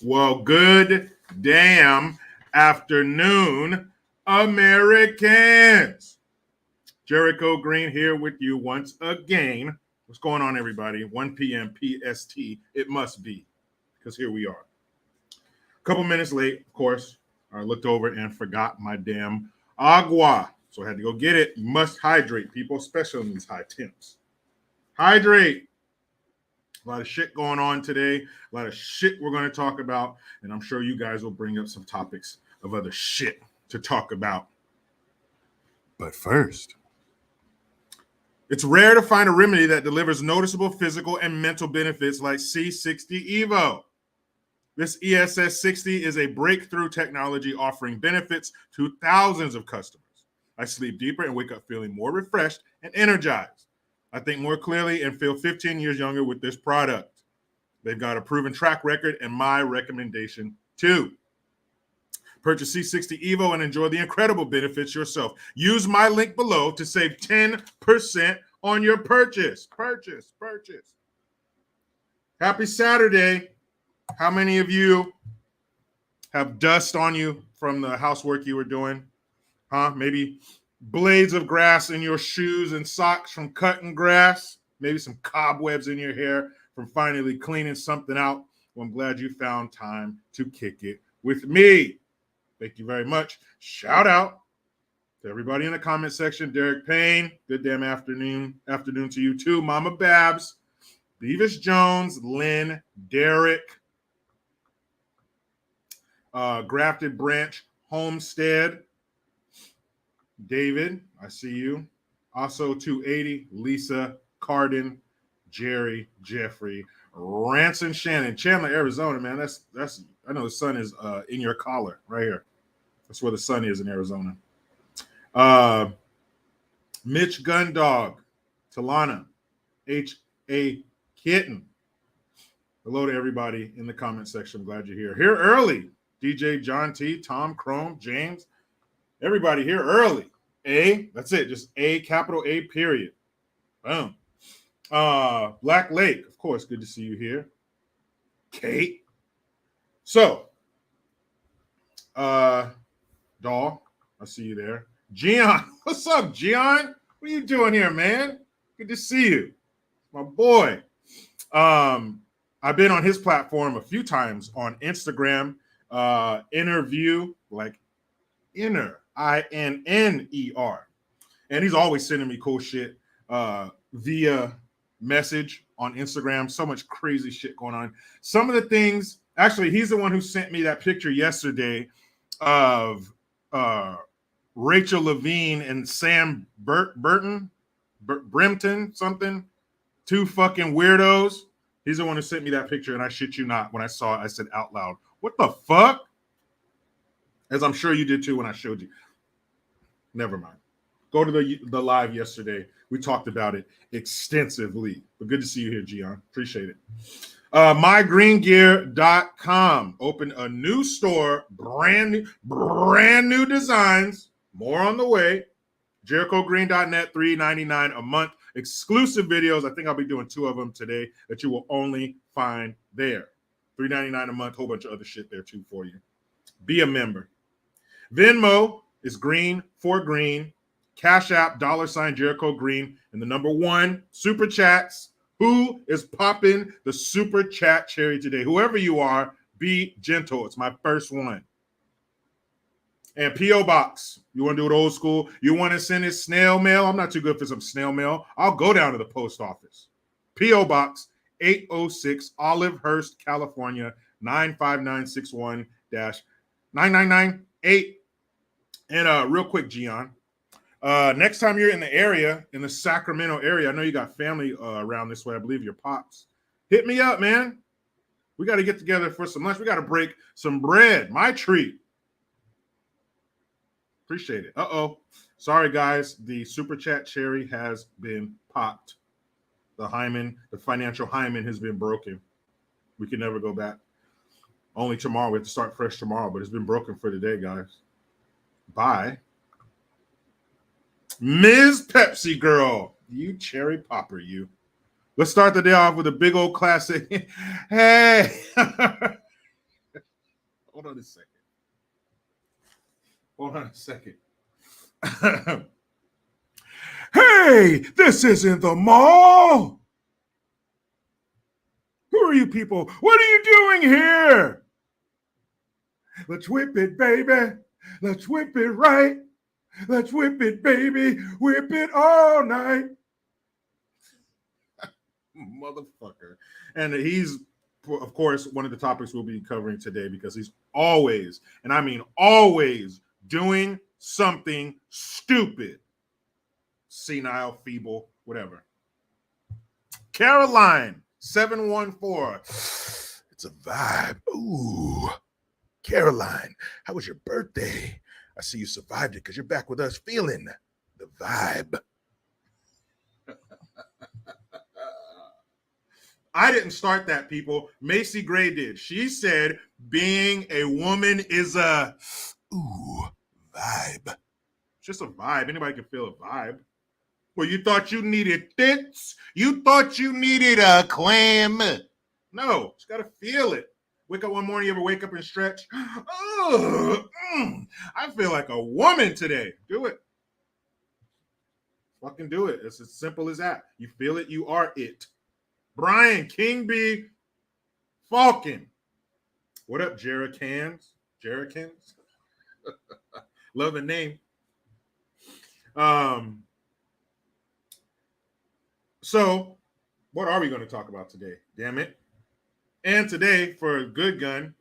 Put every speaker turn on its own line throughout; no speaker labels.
Well, good damn afternoon, Americans. Jericho Green here with you once again. What's going on, everybody? 1 p.m. PST. It must be, because here we are. A couple minutes late, of course. I looked over and forgot my damn agua. So I had to go get it. You must hydrate, people, especially in these high temps. Hydrate. A lot of shit going on today. A lot of shit we're going to talk about. And I'm sure you guys will bring up some topics of other shit to talk about. But first, it's rare to find a remedy that delivers noticeable physical and mental benefits like C60 Evo. This ESS 60 is a breakthrough technology offering benefits to thousands of customers. I sleep deeper and wake up feeling more refreshed and energized. I think more clearly and feel 15 years younger with this product. They've got a proven track record and my recommendation too. Purchase C60 Evo and enjoy the incredible benefits yourself. Use my link below to save 10% on your purchase. Purchase. Happy Saturday. How many of you have dust on you from the housework you were doing? Maybe blades of grass in your shoes and socks from cutting grass. Maybe some cobwebs in your hair from finally cleaning something out. Well, I'm glad you found time to kick it with me. Thank you very much. Shout out to everybody in the comment section. Derek Payne, good damn afternoon. Afternoon to you too. Mama Babs, Beavis Jones, Lynn, Derek, Grafted Branch Homestead, David, I see you. Also 280, Lisa, Cardin, Jerry, Jeffrey, Ranson, Shannon, Chandler, Arizona, man. That's I know the sun is in your collar right here. That's where the sun is in Arizona. Mitch Gundog, Talana, H.A. Kitten. Hello to everybody in the comment section. I'm glad you're here. Here early. DJ John T, Tom Chrome, James. Everybody here early. A, that's it. Just A, capital A, period. Boom. Black Lake, of course, good to see you here. Kate. So, Dahl, I see you there. Gian, what's up, Gian? What are you doing here, man? Good to see you. My boy. I've been on his platform a few times on Instagram. Interview, like inner, I-N-N-E-R. And he's always sending me cool shit via message on Instagram. So much crazy shit going on. Some of the things, actually, he's the one who sent me that picture yesterday of Rachel Levine and Sam Brimpton, something. Two fucking weirdos. He's the one who sent me that picture, and I shit you not. When I saw it, I said out loud, what the fuck? As I'm sure you did too when I showed you. Never mind. Go to the live yesterday. We talked about it extensively. But good to see you here, Gian. Appreciate it. MyGreenGear.com opened a new store, brand new designs. More on the way. JerichoGreen.net, $3.99 a month. Exclusive videos. I think I'll be doing 2 of them today that you will only find there. $3.99 a month. Whole bunch of other shit there too for you. Be a member. Venmo is GreenforGreen. Cashapp, $ Jericho Green. And the number 1, Super Chats. Who is popping the Super Chat cherry today? Whoever you are, be gentle. It's my first one. And P.O. Box. You want to do it old school? You want to send it snail mail? I'm not too good for some snail mail. I'll go down to the post office. P.O. Box 806 Olivehurst, California, 95961-9998. And real quick, Gian, next time you're in the area, in the Sacramento area, I know you got family around this way. I believe your pops. Hit me up, man. We got to get together for some lunch. We got to break some bread. My treat. Appreciate it. Uh-oh. Sorry, guys. The Super Chat cherry has been popped. The financial hymen has been broken. We can never go back. Only tomorrow. We have to start fresh tomorrow, but it's been broken for today, guys. Bye. Ms. Pepsi Girl. You cherry popper, you. Let's start the day off with a big old classic. Hey. on a second. Hold on a second. Hey, this isn't the mall. Who are you people? What are you doing here? Let's whip it, baby. Let's whip it right. Let's whip it, baby. Whip it all night. Motherfucker. And he's, of course, one of the topics we'll be covering today because he's always, and I mean always, doing something stupid. Senile, feeble, whatever. Caroline, 714. It's a vibe. Ooh. Caroline, how was your birthday? I see you survived it because you're back with us feeling the vibe. I didn't start that, people. Macy Gray did. She said being a woman is a vibe. It's just a vibe. Anybody can feel a vibe. Well, you thought you needed tits? You thought you needed a clam? No, just gotta feel it. Wake up one morning, you ever wake up and stretch? I feel like a woman today. Do it. Fucking do it. It's as simple as that. You feel it, you are it. Brian, King B, Falcon. What up, Jerrikans? Jerrikans? Love the name. So, what are we going to talk about today? Damn it. And today, for a good gun,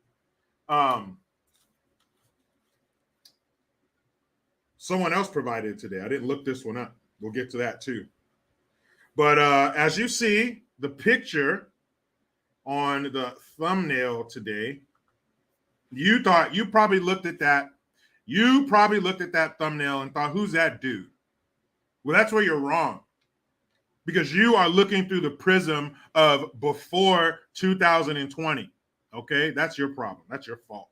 someone else provided it today. I didn't look this one up. We'll get to that too. But as you see, the picture on the thumbnail today, you probably looked at that. You probably looked at that thumbnail and thought, who's that dude? Well, that's where you're wrong. Because you are looking through the prism of before 2020. Okay, that's your problem. That's your fault.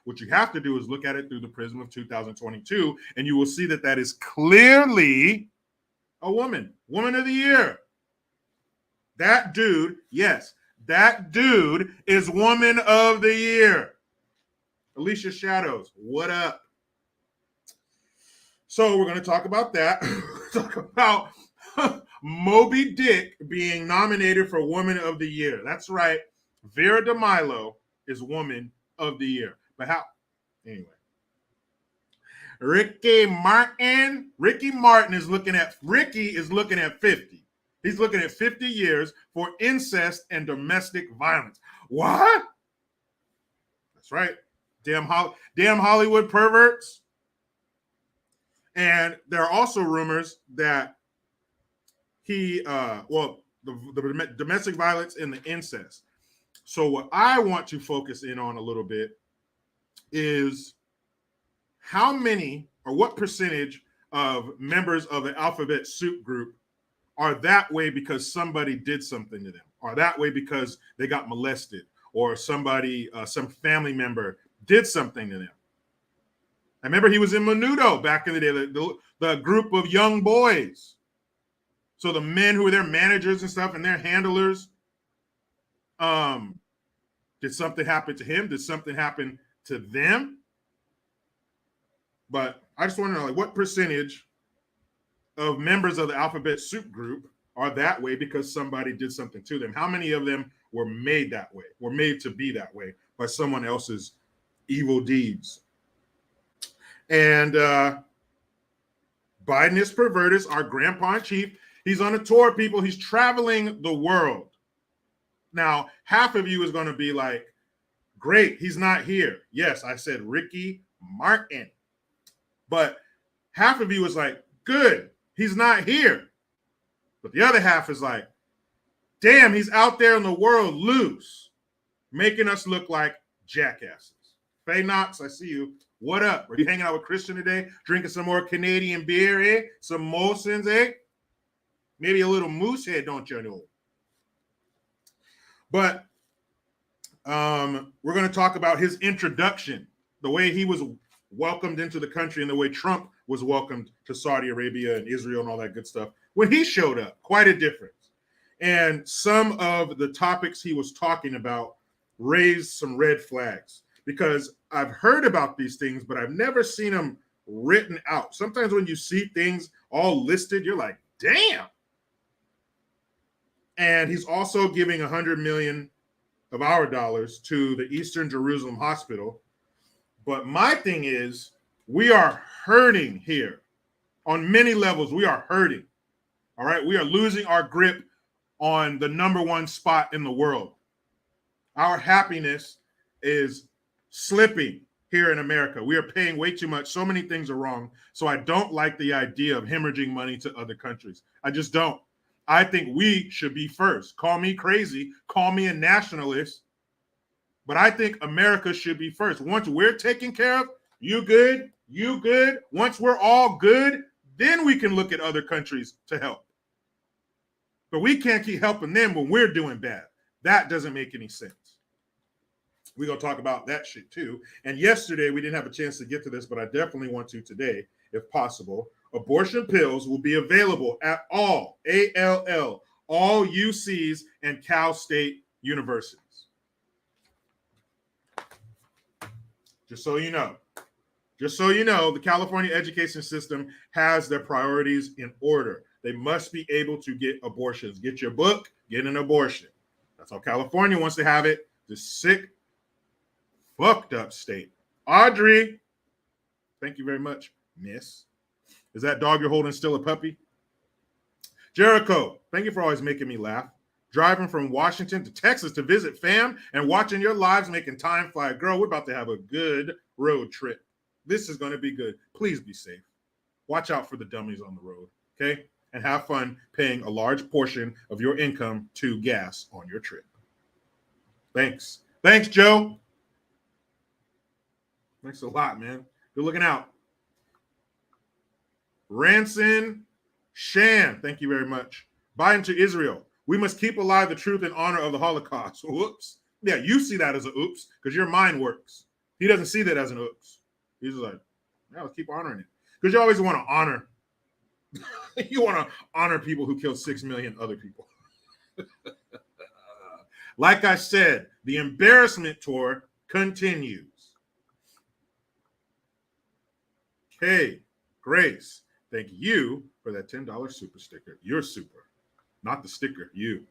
What you have to do is look at it through the prism of 2022, and you will see that that is clearly a woman. Woman of the year. That dude, yes, that dude is woman of the year. Alicia Shadows, what up? So we're going to talk about that. Talk about Moby Dick being nominated for Woman of the Year. That's right. Vera DeMilo is Woman of the Year. But how? Anyway. Ricky Martin is looking at 50. He's looking at 50 years for incest and domestic violence. What? That's right. Damn Hollywood perverts. And there are also rumors that the domestic violence and the incest. So what I want to focus in on a little bit is how many or what percentage of members of the alphabet soup group are that way because somebody did something to them, or that way because they got molested, or somebody, some family member did something to them. I remember he was in Menudo back in the day, the group of young boys. So the men who were their managers and stuff and their handlers, did something happen to him? Did something happen to them? But I just want to know, like, what percentage of members of the alphabet soup group are that way because somebody did something to them? How many of them were made that way, were made to be that way by someone else's evil deeds? And Biden is perverted, our grandpa in chief. He's on a tour, people. He's traveling the world. Now, half of you is going to be like, great, he's not here. Yes, I said Ricky Martin. But half of you is like, good, he's not here. But the other half is like, damn, he's out there in the world loose, making us look like jackasses. Faye Knox, I see you. What up? Are you hanging out with Christian today? Drinking some more Canadian beer, eh? Some Molson's, eh? Maybe a little moose head, don't you know? But we're going to talk about his introduction, the way he was welcomed into the country and the way Trump was welcomed to Saudi Arabia and Israel and all that good stuff. When he showed up, quite a difference. And some of the topics he was talking about raised some red flags because I've heard about these things, but I've never seen them written out. Sometimes when you see things all listed, you're like, damn. And he's also giving 100 million of our dollars to the Eastern Jerusalem Hospital. But my thing is, we are hurting here. On many levels, we are hurting. All right. We are losing our grip on the number one spot in the world. Our happiness is slipping here in America. We are paying way too much. So many things are wrong. So I don't like the idea of hemorrhaging money to other countries. I just don't. I think we should be first. Call me crazy. Call me a nationalist. But I think America should be first. Once we're taken care of, you good, you good. Once we're all good, then we can look at other countries to help. But we can't keep helping them when we're doing bad. That doesn't make any sense. We're going to talk about that shit too. And yesterday, we didn't have a chance to get to this, but I definitely want to today, if possible. Abortion pills will be available at all, ALL, all UCs and Cal State universities. Just so you know. Just so you know, the California education system has their priorities in order. They must be able to get abortions. Get your book, get an abortion. That's how California wants to have it. The sick, fucked up state. Audrey, thank you very much, miss. Is that dog you're holding still a puppy? Jericho, thank you for always making me laugh. Driving from Washington to Texas to visit fam and watching your lives making time fly. Girl, we're about to have a good road trip. This is going to be good. Please be safe. Watch out for the dummies on the road, okay? And have fun paying a large portion of your income to gas on your trip. Thanks. Thanks, Joe. Thanks a lot, man. Good looking out. Ranson Shan, thank you very much. Biden to Israel. We must keep alive the truth and honor of the Holocaust. Whoops. Yeah, you see that as an oops because your mind works. He doesn't see that as an oops. He's just like, yeah, let's keep honoring it. Because you always want to honor. You want to honor people who killed 6 million other people. Like I said, the embarrassment tour continues. Okay, Grace, thank you for that $10 super sticker. You're super. Not the sticker, you.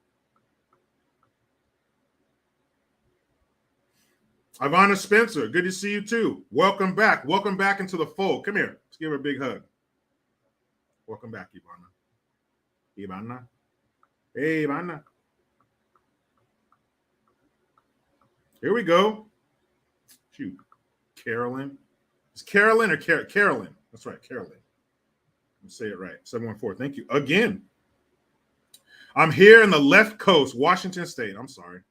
Ivana Spencer, good to see you too. Welcome back. Welcome back into the fold. Come here. Let's give her a big hug. Welcome back, Ivana. Ivana. Hey, Ivana. Here we go. Shoot. Carolyn. Is Carolyn or Carolyn? That's right, Carolyn. Let's say it right. 714. Thank you again. I'm here in the left coast, Washington State. I'm sorry.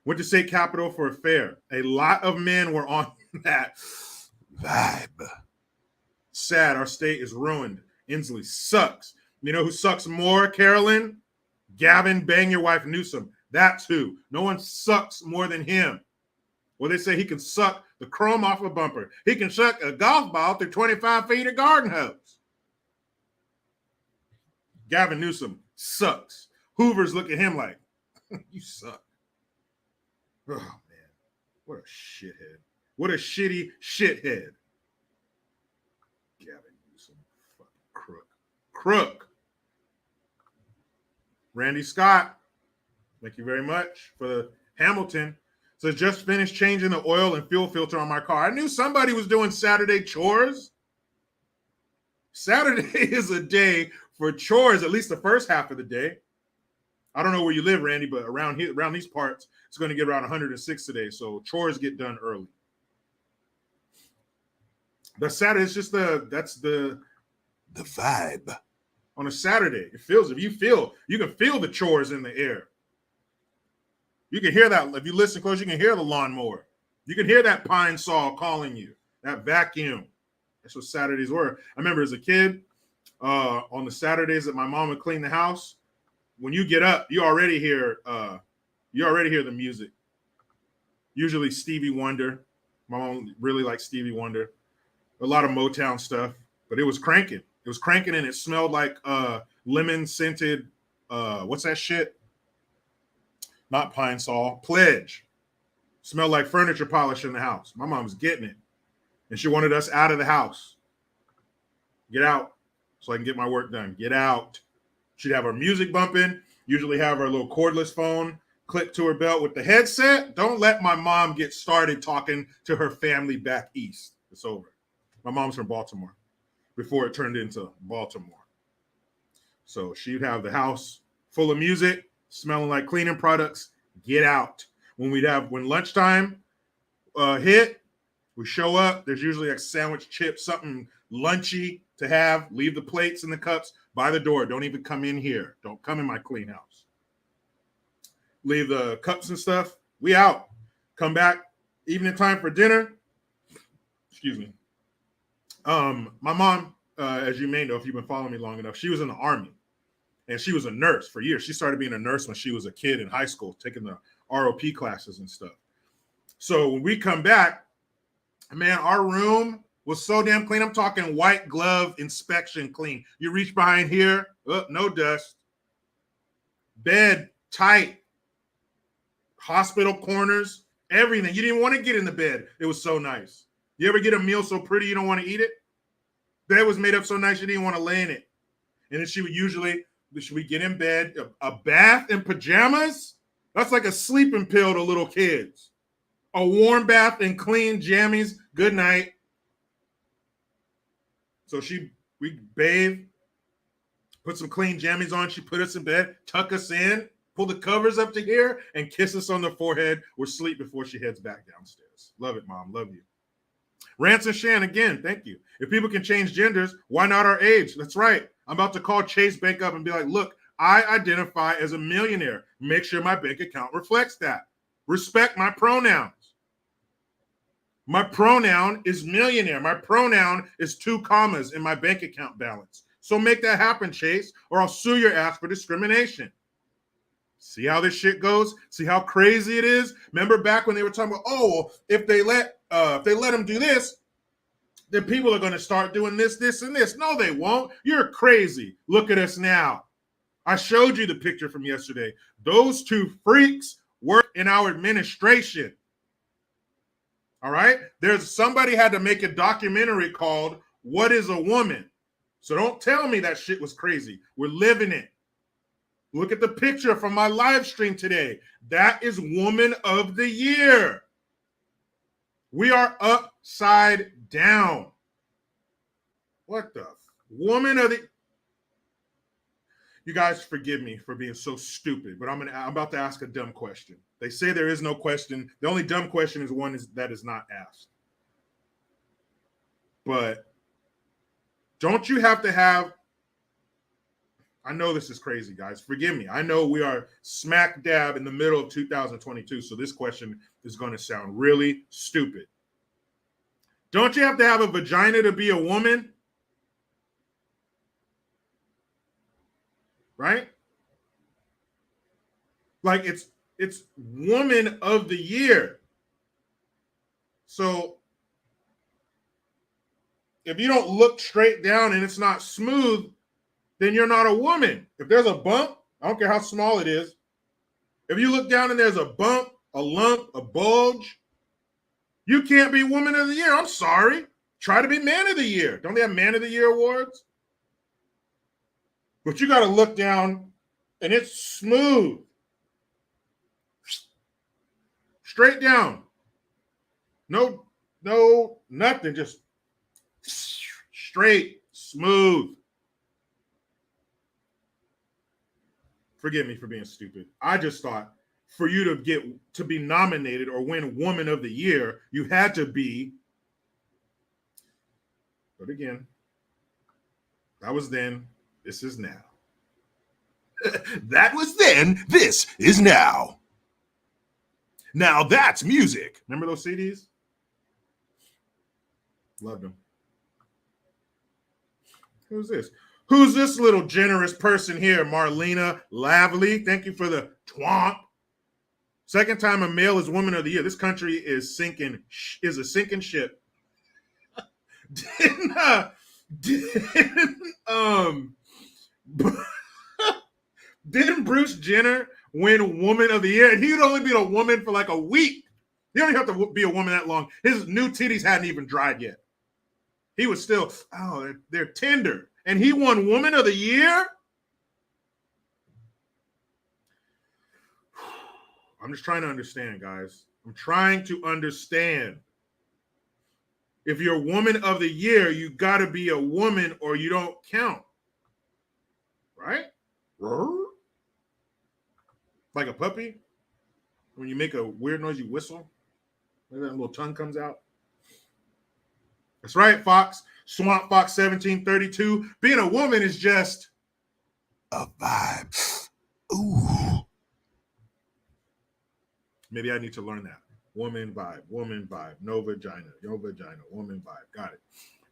Went to state capitol for a fair. A lot of men were on that vibe. Sad, our state is ruined. Inslee sucks. You know who sucks more, Carolyn? Gavin Bang Your Wife Newsom. That's who. No one sucks more than him. Well, they say he can suck the chrome off a bumper. He can suck a golf ball through 25 feet of garden hose. Gavin Newsom sucks. Hoovers look at him like, you suck. Oh, man. What a shithead. What a shitty shithead. Gavin Newsom. Fucking crook. Crook. Randy Scott. Thank you very much for the Hamilton. So just finished changing the oil and fuel filter on my car. I knew somebody was doing Saturday chores. Saturday is a day for chores, at least the first half of the day. I don't know where you live, Randy, but around here, around these parts, it's going to get around 106 today. So chores get done early. The Saturday is just that's the vibe on a Saturday. It feels, if you can feel the chores in the air. You can hear that. If you listen close, you can hear the lawnmower. You can hear that pine saw calling you, that vacuum. That's what Saturdays were. I remember as a kid, on the Saturdays that my mom would clean the house, when you get up, you already hear the music. Usually Stevie Wonder. My mom really liked Stevie Wonder. A lot of Motown stuff, but it was cranking. It was cranking and it smelled like lemon scented, what's that shit? Not Pine Sol, Pledge. Smelled like furniture polish in the house. My mom was getting it. And she wanted us out of the house. Get out so I can get my work done. Get out. She'd have her music bumping, usually have her little cordless phone clipped to her belt with the headset. Don't let my mom get started talking to her family back east. It's over. My mom's from Baltimore before it turned into Baltimore. So she'd have the house full of music, smelling like cleaning products. Get out. When lunchtime hit, we show up. There's usually a sandwich, chips, something lunchy to have. Leave the plates and the cups by the door. Don't even come in here. Don't come in my clean house. Leave the cups and stuff. We out. Come back evening time for dinner. Excuse me. My mom, as you may know, if you've been following me long enough, she was in the Army. And she was a nurse for years. She started being a nurse when she was a kid in high school, taking the ROP classes and stuff. So when we come back, man, our room was so damn clean. I'm talking white glove inspection clean. You reach behind here, no dust. Bed tight. Hospital corners, everything. You didn't want to get in the bed. It was so nice. You ever get a meal so pretty you don't want to eat it? Bed was made up so nice you didn't want to lay in it. And then she would get in bed, a bath in pajamas? That's like a sleeping pill to little kids. A warm bath and clean jammies. Good night. So we bathe, put some clean jammies on. She put us in bed, tuck us in, pull the covers up to here, and kiss us on the forehead. We're asleep before she heads back downstairs. Love it, Mom. Love you. Rance and Shan, again, thank you. If people can change genders, why not our age? That's right. I'm about to call Chase Bank up and be like, look, I identify as a millionaire. Make sure my bank account reflects that. Respect my pronouns. My pronoun is millionaire. My pronoun is 2 commas in my bank account balance. So make that happen, Chase, or I'll sue your ass for discrimination. See how this shit goes? See how crazy it is? Remember back when they were talking about, well, if they let them do this, then people are going to start doing this, this, and this. No, they won't. You're crazy. Look at us now. I showed you the picture from yesterday. Those 2 freaks work in our administration. All right? Somebody had to make a documentary called What is a Woman? So don't tell me that shit was crazy. We're living it. Look at the picture from my live stream today. That is Woman of the Year. We are upside down. What the Woman of the... You guys forgive me for being so stupid, but I'm about to ask a dumb question. They say there is no question. The only dumb question is one that is not asked. But don't you have to have... I know this is crazy, guys. Forgive me. I know we are smack dab in the middle of 2022, so this question is going to sound really stupid. Don't you have to have a vagina to be a woman? Right? Like it's Woman of the Year. So if you don't look straight down and it's not smooth, then you're not a woman. If there's a bump, I don't care how small it is. If you look down and there's a bump, a lump, a bulge, you can't be Woman of the Year. I'm sorry. Try to be Man of the Year. Don't they have Man of the Year awards? But you got to look down and it's smooth. Straight down. No, nothing. Just straight, smooth. Forgive me for being stupid. I just thought for you to be nominated or win Woman of the Year, you had to be. But again, that was then. This is now.
That was then. This is now. Now that's music.
Remember those CDs? Loved them. Who's this? Who's this little generous person here? Marlena Lavely. Thank you for the twomp. Second time a male is Woman of the Year. This country is a sinking ship. Didn't Bruce Jenner win Woman of the Year? And he would only be a woman for like a week. You don't even have to be a woman that long. His new titties hadn't even dried yet. He was still, they're tender. And he won Woman of the Year? I'm just trying to understand, guys. I'm trying to understand. If you're Woman of the Year, you got to be a woman or you don't count. Right? Like a puppy? When you make a weird noise, you whistle. Maybe that little tongue comes out. That's right, Fox. Swamp Fox 1732. Being a woman is just
a vibe. Ooh.
Maybe I need to learn that. Woman vibe, no vagina, woman vibe. Got it.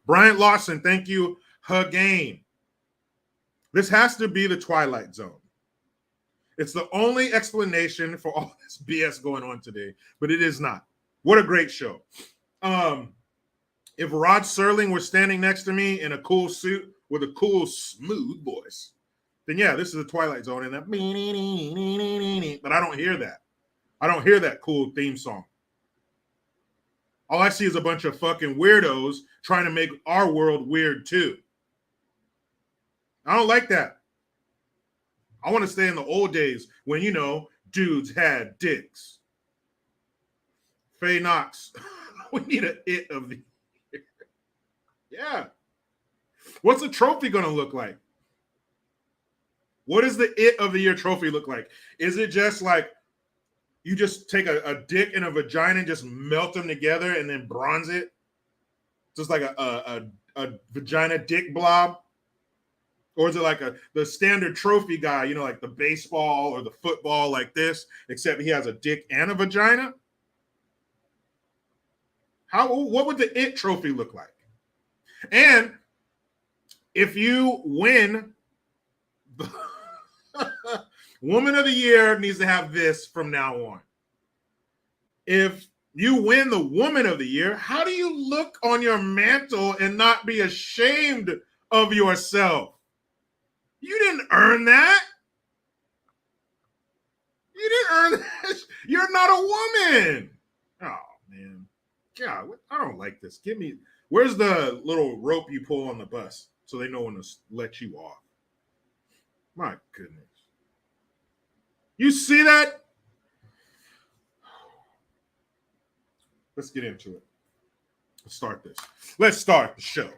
Bryant Lawson, thank you again. This has to be the Twilight Zone. It's the only explanation for all this BS going on today, but it is not. What a great show. If Rod Serling were standing next to me in a cool suit with a cool, smooth voice, then yeah, this is the Twilight Zone. And that, but I don't hear that. I don't hear that cool theme song. All I see is a bunch of fucking weirdos trying to make our world weird too. I don't like that. I want to stay in the old days when, you know, dudes had dicks. Faye Knox, we need an it of the year. Yeah. What's the trophy going to look like? What does the it of the year trophy look like? Is it just like you just take a dick and a vagina and just melt them together and then bronze it? Just like a vagina dick blob? Or is it like the standard trophy guy, you know, like the baseball or the football like this, except he has a dick and a vagina? What would the it trophy look like? And if you win, Woman of the Year needs to have this from now on. If you win the Woman of the Year, how do you look on your mantle and not be ashamed of yourself? You didn't earn that. You didn't earn that. You're not a woman. Oh, man. God, I don't like this. Where's the little rope you pull on the bus so they know when to let you off? My goodness. You see that? Let's get into it. Let's start this. Let's start the show.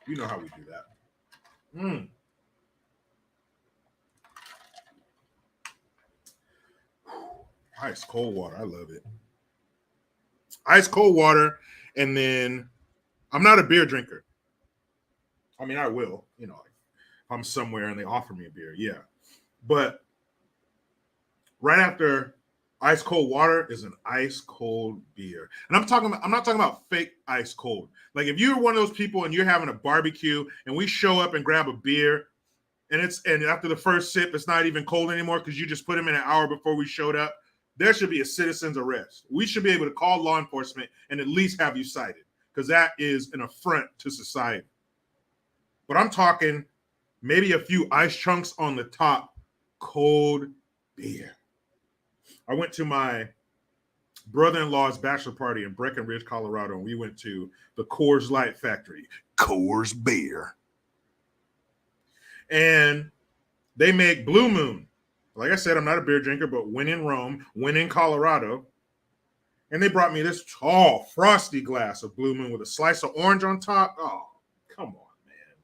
You know how we do that. Ice cold water. I love it. Ice cold water. And then I'm not a beer drinker. I mean, I will, you know, if I'm somewhere and they offer me a beer. Yeah. But right after ice cold water is an ice cold beer. And I'm not talking about fake ice cold. Like if you're one of those people and you're having a barbecue and we show up and grab a beer and after the first sip, it's not even cold anymore because you just put them in an hour before we showed up, there should be a citizen's arrest. We should be able to call law enforcement and at least have you cited because that is an affront to society. But I'm talking maybe a few ice chunks on the top, cold beer. I went to my brother-in-law's bachelor party in Breckenridge, Colorado, and we went to the Coors Light factory.
Coors beer.
And they make Blue Moon. Like I said, I'm not a beer drinker, but when in Rome, when in Colorado, and they brought me this tall, frosty glass of Blue Moon with a slice of orange on top. Oh, come on, man.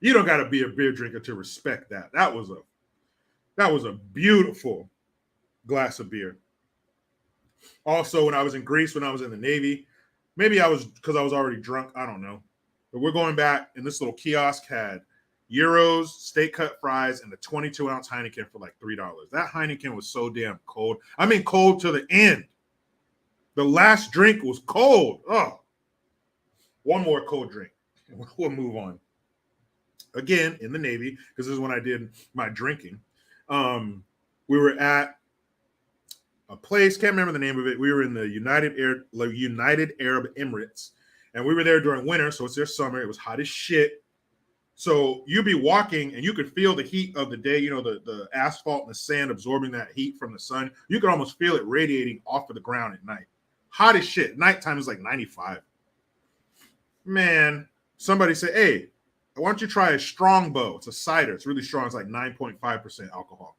You don't got to be a beer drinker to respect that. That was a beautiful glass of beer. Also, when I was in Greece, when I was in the Navy, maybe because I was already drunk, I don't know. But we're going back, and this little kiosk had Euros, steak cut fries, and a 22-ounce Heineken for like $3. That Heineken was so damn cold. I mean, cold to the end. The last drink was cold. Oh, one more cold drink. We'll move on. Again, in the Navy, because this is when I did my drinking. We were at a place, can't remember the name of it. We were in the United Arab Emirates, and we were there during winter, so it's their summer. It was hot as shit. So you'd be walking and you could feel the heat of the day, the asphalt and the sand absorbing that heat from the sun. You could almost feel it radiating off of the ground at night. Hot as shit. Nighttime is like 95. Man, somebody said, hey, why don't you try a Strongbow? It's a cider. It's really strong. It's like 9.5% alcohol.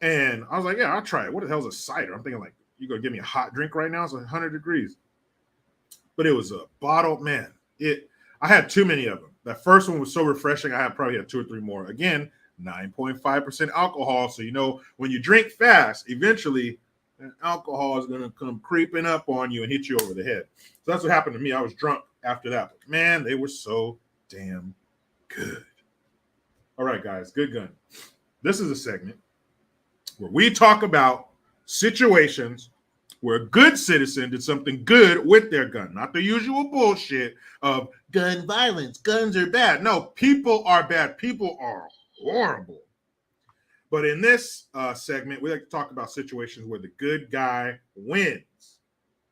And I was like, yeah, I'll try it. What the hell is a cider? I'm thinking like, you're going to give me a hot drink right now? It's like 100 degrees. But it was a bottle, man. I had too many of them. That first one was so refreshing. I probably had 2 or 3 more. Again, 9.5% alcohol. So, when you drink fast, eventually alcohol is going to come creeping up on you and hit you over the head. So that's what happened to me. I was drunk after that. But man, they were so damn good. All right, guys, good gun. This is a segment where we talk about situations where a good citizen did something good with their gun, not the usual bullshit of gun violence, guns are bad. No, people are bad. People are horrible. But in this segment, we like to talk about situations where the good guy wins,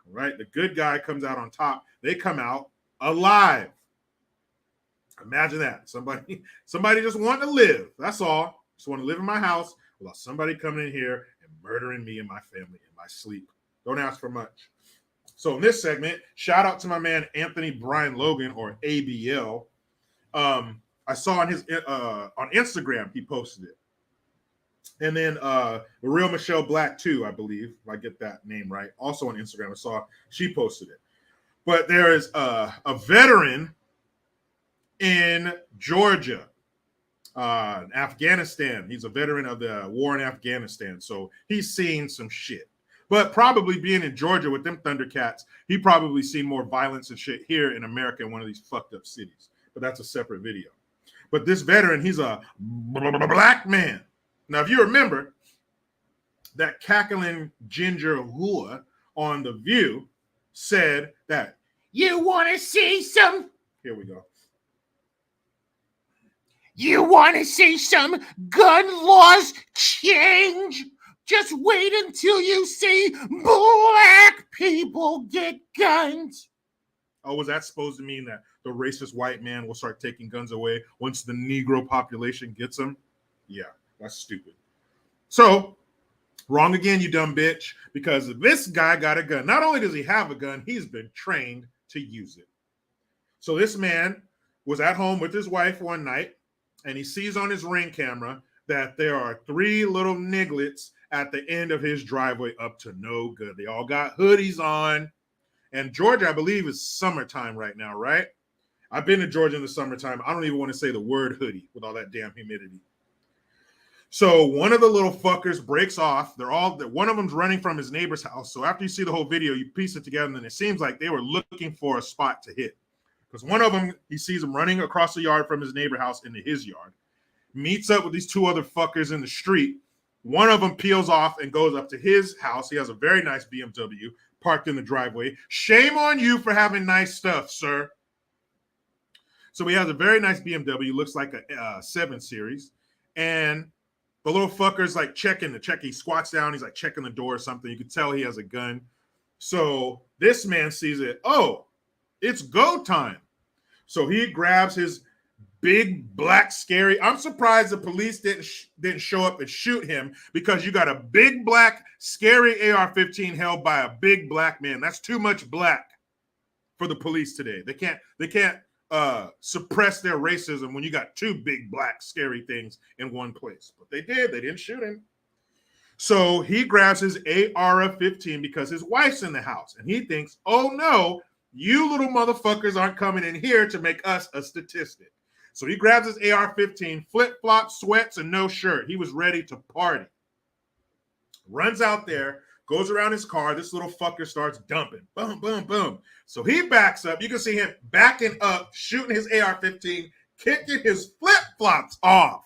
right? The good guy comes out on top. They come out alive. Imagine that. Somebody just wanting to live. That's all. Just want to live in my house without somebody coming in here and murdering me and my family in my sleep. Don't ask for much. So in this segment, shout out to my man Anthony Brian Logan, or ABL. I saw on his on Instagram he posted it, and then the real Michelle Black too, I believe, if I get that name right. Also on Instagram, I saw she posted it. But there is a veteran in Georgia, Afghanistan. He's a veteran of the war in Afghanistan, so he's seen some shit. But probably being in Georgia with them Thundercats, he probably seen more violence and shit here in America in one of these fucked up cities. But that's a separate video. But this veteran, he's a black man. Now, if you remember, that cackling ginger whore on The View said that, you want to see some... Here we go. You want to see some gun laws change? Just wait until you see black people get guns. Oh, was that supposed to mean that the racist white man will start taking guns away once the Negro population gets them? Yeah, that's stupid. So, wrong again, you dumb bitch, because this guy got a gun. Not only does he have a gun, he's been trained to use it. So this man was at home with his wife one night, and he sees on his Ring camera that there are 3 little nigglets at the end of his driveway up to no good. They all got hoodies on. And Georgia, I believe, is summertime right now, right? I've been to Georgia in the summertime. I don't even want to say the word hoodie with all that damn humidity. So one of the little fuckers breaks off. One of them's running from his neighbor's house. So after you see the whole video, you piece it together, and it seems like they were looking for a spot to hit. Because one of them, he sees him running across the yard from his neighbor's house into his yard, meets up with these 2 other fuckers in the street. One of them peels off and goes up to his house. He has a very nice BMW parked in the driveway. Shame on you for having nice stuff, sir. So he has a very nice BMW, looks like a 7 Series. And the little fucker's like he squats down. He's like checking the door or something. You can tell he has a gun. So this man sees it. Oh, it's go time. So he grabs his big black scary. I'm surprised the police didn't show up and shoot him, because you got a big black scary AR-15 held by a big black man. That's too much black for the police today. They can't suppress their racism when you got 2 big black scary things in one place. But they did. They didn't shoot him. So he grabs his AR-15 because his wife's in the house, and he thinks, oh no, you little motherfuckers aren't coming in here to make us a statistic. So he grabs his AR-15, flip-flops, sweats, and no shirt. He was ready to party. Runs out there, goes around his car. This little fucker starts dumping. Boom, boom, boom. So he backs up. You can see him backing up, shooting his AR-15, kicking his flip-flops off.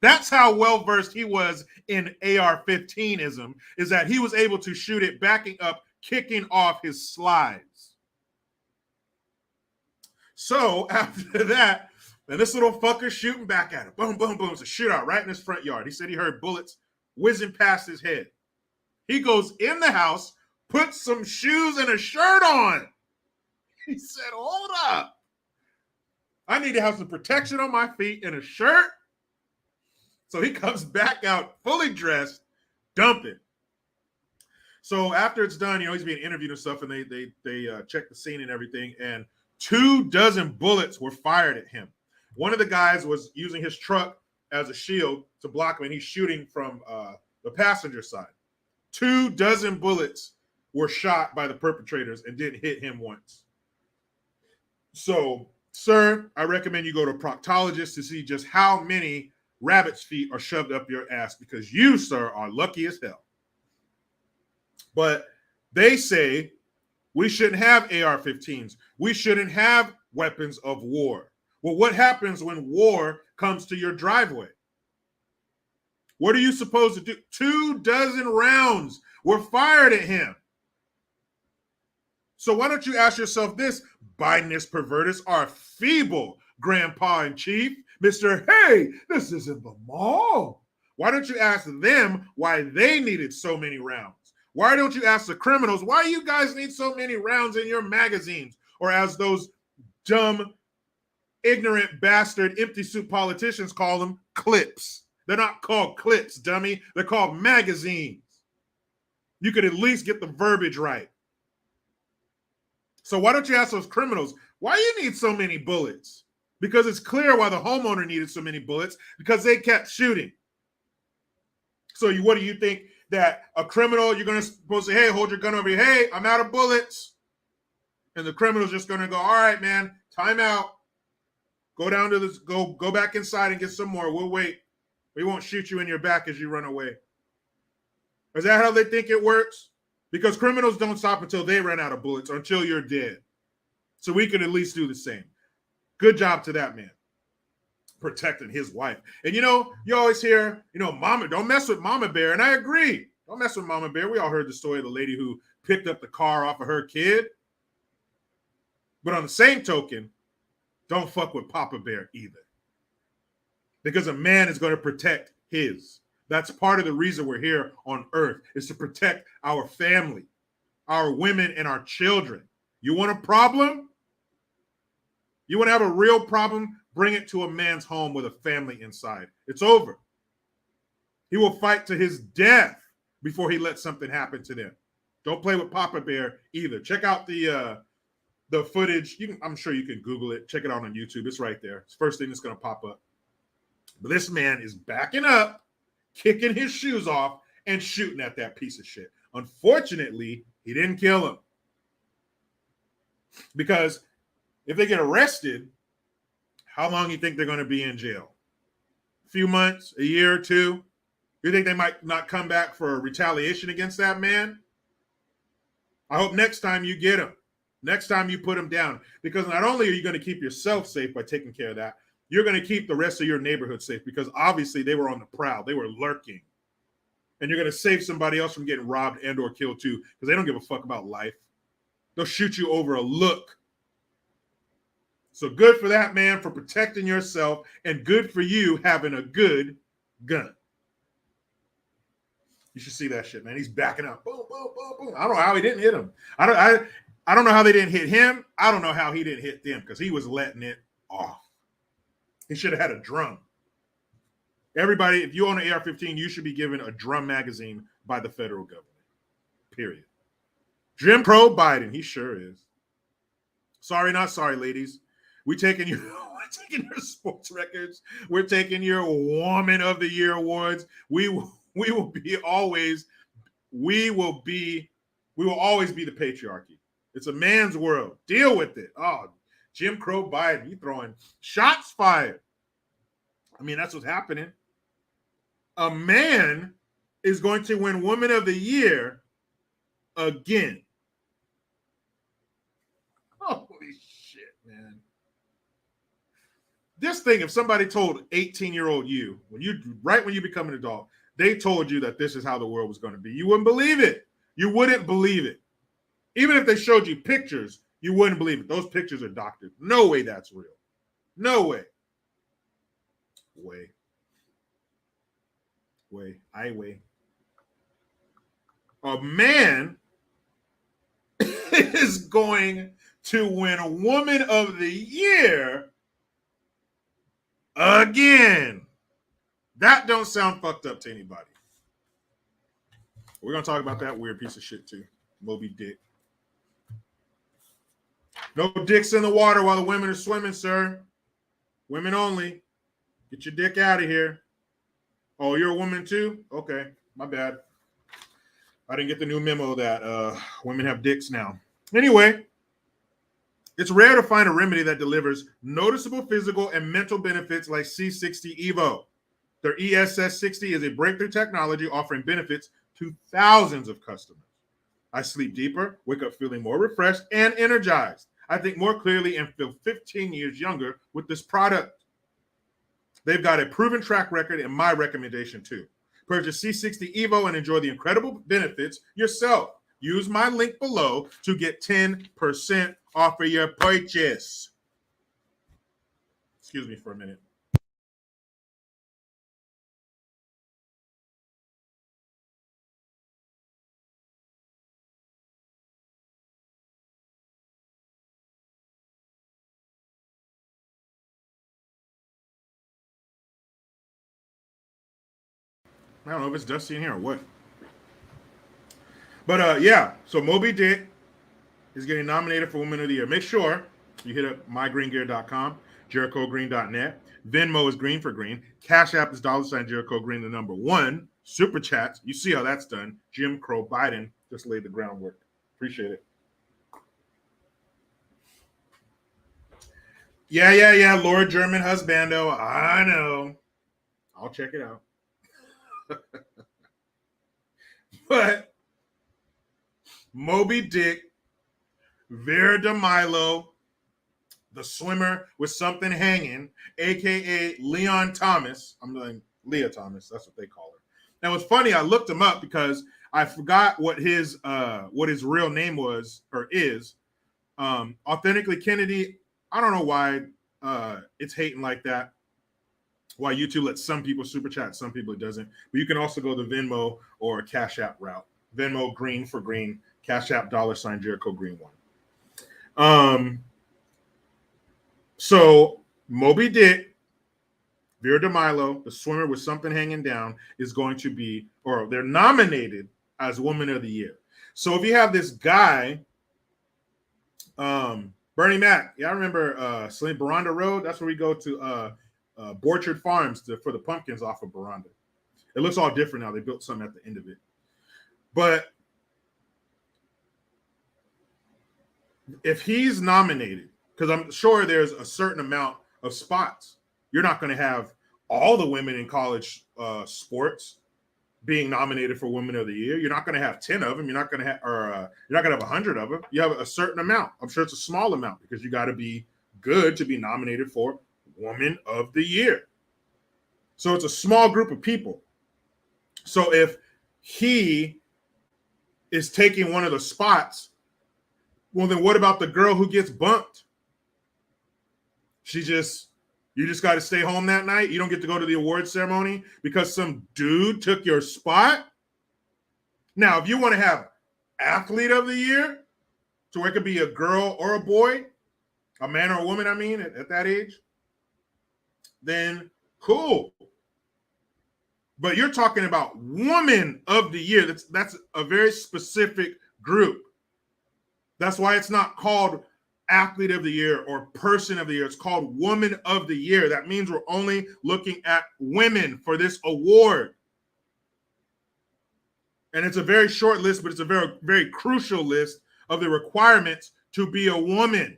That's how well-versed he was in AR-15ism, is that he was able to shoot it backing up, kicking off his slides. So after that, and this little fucker shooting back at him. Boom, boom, boom. It's a shootout right in his front yard. He said he heard bullets whizzing past his head. He goes in the house, puts some shoes and a shirt on. He said, hold up. I need to have some protection on my feet and a shirt. So he comes back out fully dressed, dumping. So after it's done, he's being interviewed and stuff, and they check the scene and everything, and 24 bullets were fired at him. One of the guys was using his truck as a shield to block him, and he's shooting from the passenger side. 24 bullets were shot by the perpetrators and didn't hit him once. So, sir, I recommend you go to a proctologist to see just how many rabbit's feet are shoved up your ass, because you, sir, are lucky as hell. But they say we shouldn't have AR-15s. We shouldn't have weapons of war. Well, what happens when war comes to your driveway? What are you supposed to do? 24 rounds were fired at him. So why don't you ask yourself this? Bidenists, pervertists are feeble, Grandpa in Chief. Mr. Hey, this isn't the mall. Why don't you ask them why they needed so many rounds? Why don't you ask the criminals why you guys need so many rounds in your magazines? Or as those dumb, ignorant, bastard, empty suit politicians call them, clips. They're not called clips, dummy. They're called magazines. You could at least get the verbiage right. So why don't you ask those criminals, why you need so many bullets? Because it's clear why the homeowner needed so many bullets, because they kept shooting. So what do you think, that a criminal, you're supposed to say, hey, hold your gun over here. Hey, I'm out of bullets. And the criminal's just going to go, all right, man, time out. Go down to this, go back inside and get some more. We'll wait. We won't shoot you in your back as you run away. Is that how they think it works? Because criminals don't stop until they run out of bullets or until you're dead. So we can at least do the same. Good job to that man, protecting his wife. And you always hear, Mama, don't mess with Mama Bear. And I agree. Don't mess with Mama Bear. We all heard the story of the lady who picked up the car off of her kid. But on the same token, don't fuck with Papa Bear either. Because a man is going to protect his. That's part of the reason we're here on earth, is to protect our family, our women, and our children. You want a problem? You want to have a real problem? Bring it to a man's home with a family inside. It's over. He will fight to his death before he lets something happen to them. Don't play with Papa Bear either. Check out the footage. I'm sure you can Google it. Check it out on YouTube. It's right there. It's the first thing that's going to pop up. But this man is backing up, kicking his shoes off, and shooting at that piece of shit. Unfortunately, he didn't kill him. Because if they get arrested, how long do you think they're going to be in jail? A few months, a year or two? You think they might not come back for retaliation against that man? I hope next time you get him. Next time you put him down. Because not only are you going to keep yourself safe by taking care of that, you're going to keep the rest of your neighborhood safe, because obviously they were on the prowl. They were lurking. And you're going to save somebody else from getting robbed and or killed too, because they don't give a fuck about life. They'll shoot you over a look. So good for that man for protecting yourself, and good for you having a good gun. You should see that shit, man. He's backing up. Boom, boom, boom, boom. I don't know how he didn't hit him. I don't know how they didn't hit him. I don't know how he didn't hit them, because he was letting it off. He should have had a drum. Everybody, if you own an AR-15, you should be given a drum magazine by the federal government. Period. Jim Crow Biden, he sure is. Sorry, not sorry, ladies. We're taking your sports records. We're taking your Woman of the Year awards. We will always be the patriarchy. It's a man's world. Deal with it. Oh, Jim Crow Biden, you throwing shots fired. I mean, that's what's happening. A man is going to win Woman of the Year again. Holy shit, man. This thing, if somebody told 18-year-old you, when you become an adult, they told you that this is how the world was going to be, you wouldn't believe it. You wouldn't believe it. Even if they showed you pictures, you wouldn't believe it. Those pictures are doctored. No way that's real. No way. A man is going to win a Woman of the Year again. That don't sound fucked up to anybody. We're going to talk about that weird piece of shit too. Moby Dick. No dicks in the water while the women are swimming, sir. Women only. Get your dick out of here. Oh, you're a woman too? Okay, my bad. I didn't get the new memo that women have dicks now. Anyway, it's rare to find a remedy that delivers noticeable physical and mental benefits like C60 Evo. Their ESS60 is a breakthrough technology offering benefits to thousands of customers. I sleep deeper, wake up feeling more refreshed and energized. I think more clearly and feel 15 years younger with this product. They've got a proven track record and my recommendation too. Purchase C60 Evo and enjoy the incredible benefits yourself. Use my link below to get 10% off of your purchase. Excuse me for a minute. I don't know if it's dusty in here or what. But yeah, so Moby Dick is getting nominated for Woman of the Year. Make sure you hit up mygreengear.com, JerichoGreen.net. Venmo is GreenforGreen. Cashapp is $Jericho Green, the number one. Super chats, you see how that's done. Jim Crow Biden just laid the groundwork. Appreciate it. Yeah. Lord German husbando. I know. I'll check it out. But Moby Dick, Vera DeMilo, the swimmer with something hanging, aka Leon Thomas. I'm like Leah Thomas. That's what they call her. Now it's funny. I looked him up because I forgot what his real name was or is. Authentically Kennedy. I don't know why it's hating like that. Why YouTube lets some people super chat, some people it doesn't. But you can also go the Venmo or Cash App route. Venmo GreenforGreen, Cash App $Jericho Green 1. So Moby Dick, Vera DeMilo, the swimmer with something hanging down, is going to be, or they're nominated as Woman of the Year. So if you have this guy, Bernie Mac, yeah, I remember Saline Baranda Road. That's where we go to Borchard Farms for the pumpkins off of Baranda. It looks all different now. They built something at the end of it. But if he's nominated, because I'm sure there's a certain amount of spots, you're not going to have all the women in college sports being nominated for Women of the Year. You're not going to have 10 of them. You're not going to have, you're not going to have 100 of them. You have a certain amount. I'm sure it's a small amount because you got to be good to be nominated for Woman of the Year. So it's a small group of people. So if he is taking one of the spots, well, then what about the girl who gets bumped? You just got to stay home that night. You don't get to go to the award ceremony because some dude took your spot. Now, if you want to have athlete of the year, to where it could be a girl or a boy, a man or a woman, I mean, at that age, then cool. But you're talking about woman of the year. That's a very specific group. That's why it's not called athlete of the year or person of the year. It's called woman of the year. That means we're only looking at women for this award. And it's a very short list, but it's a very, very crucial list of the requirements to be a woman.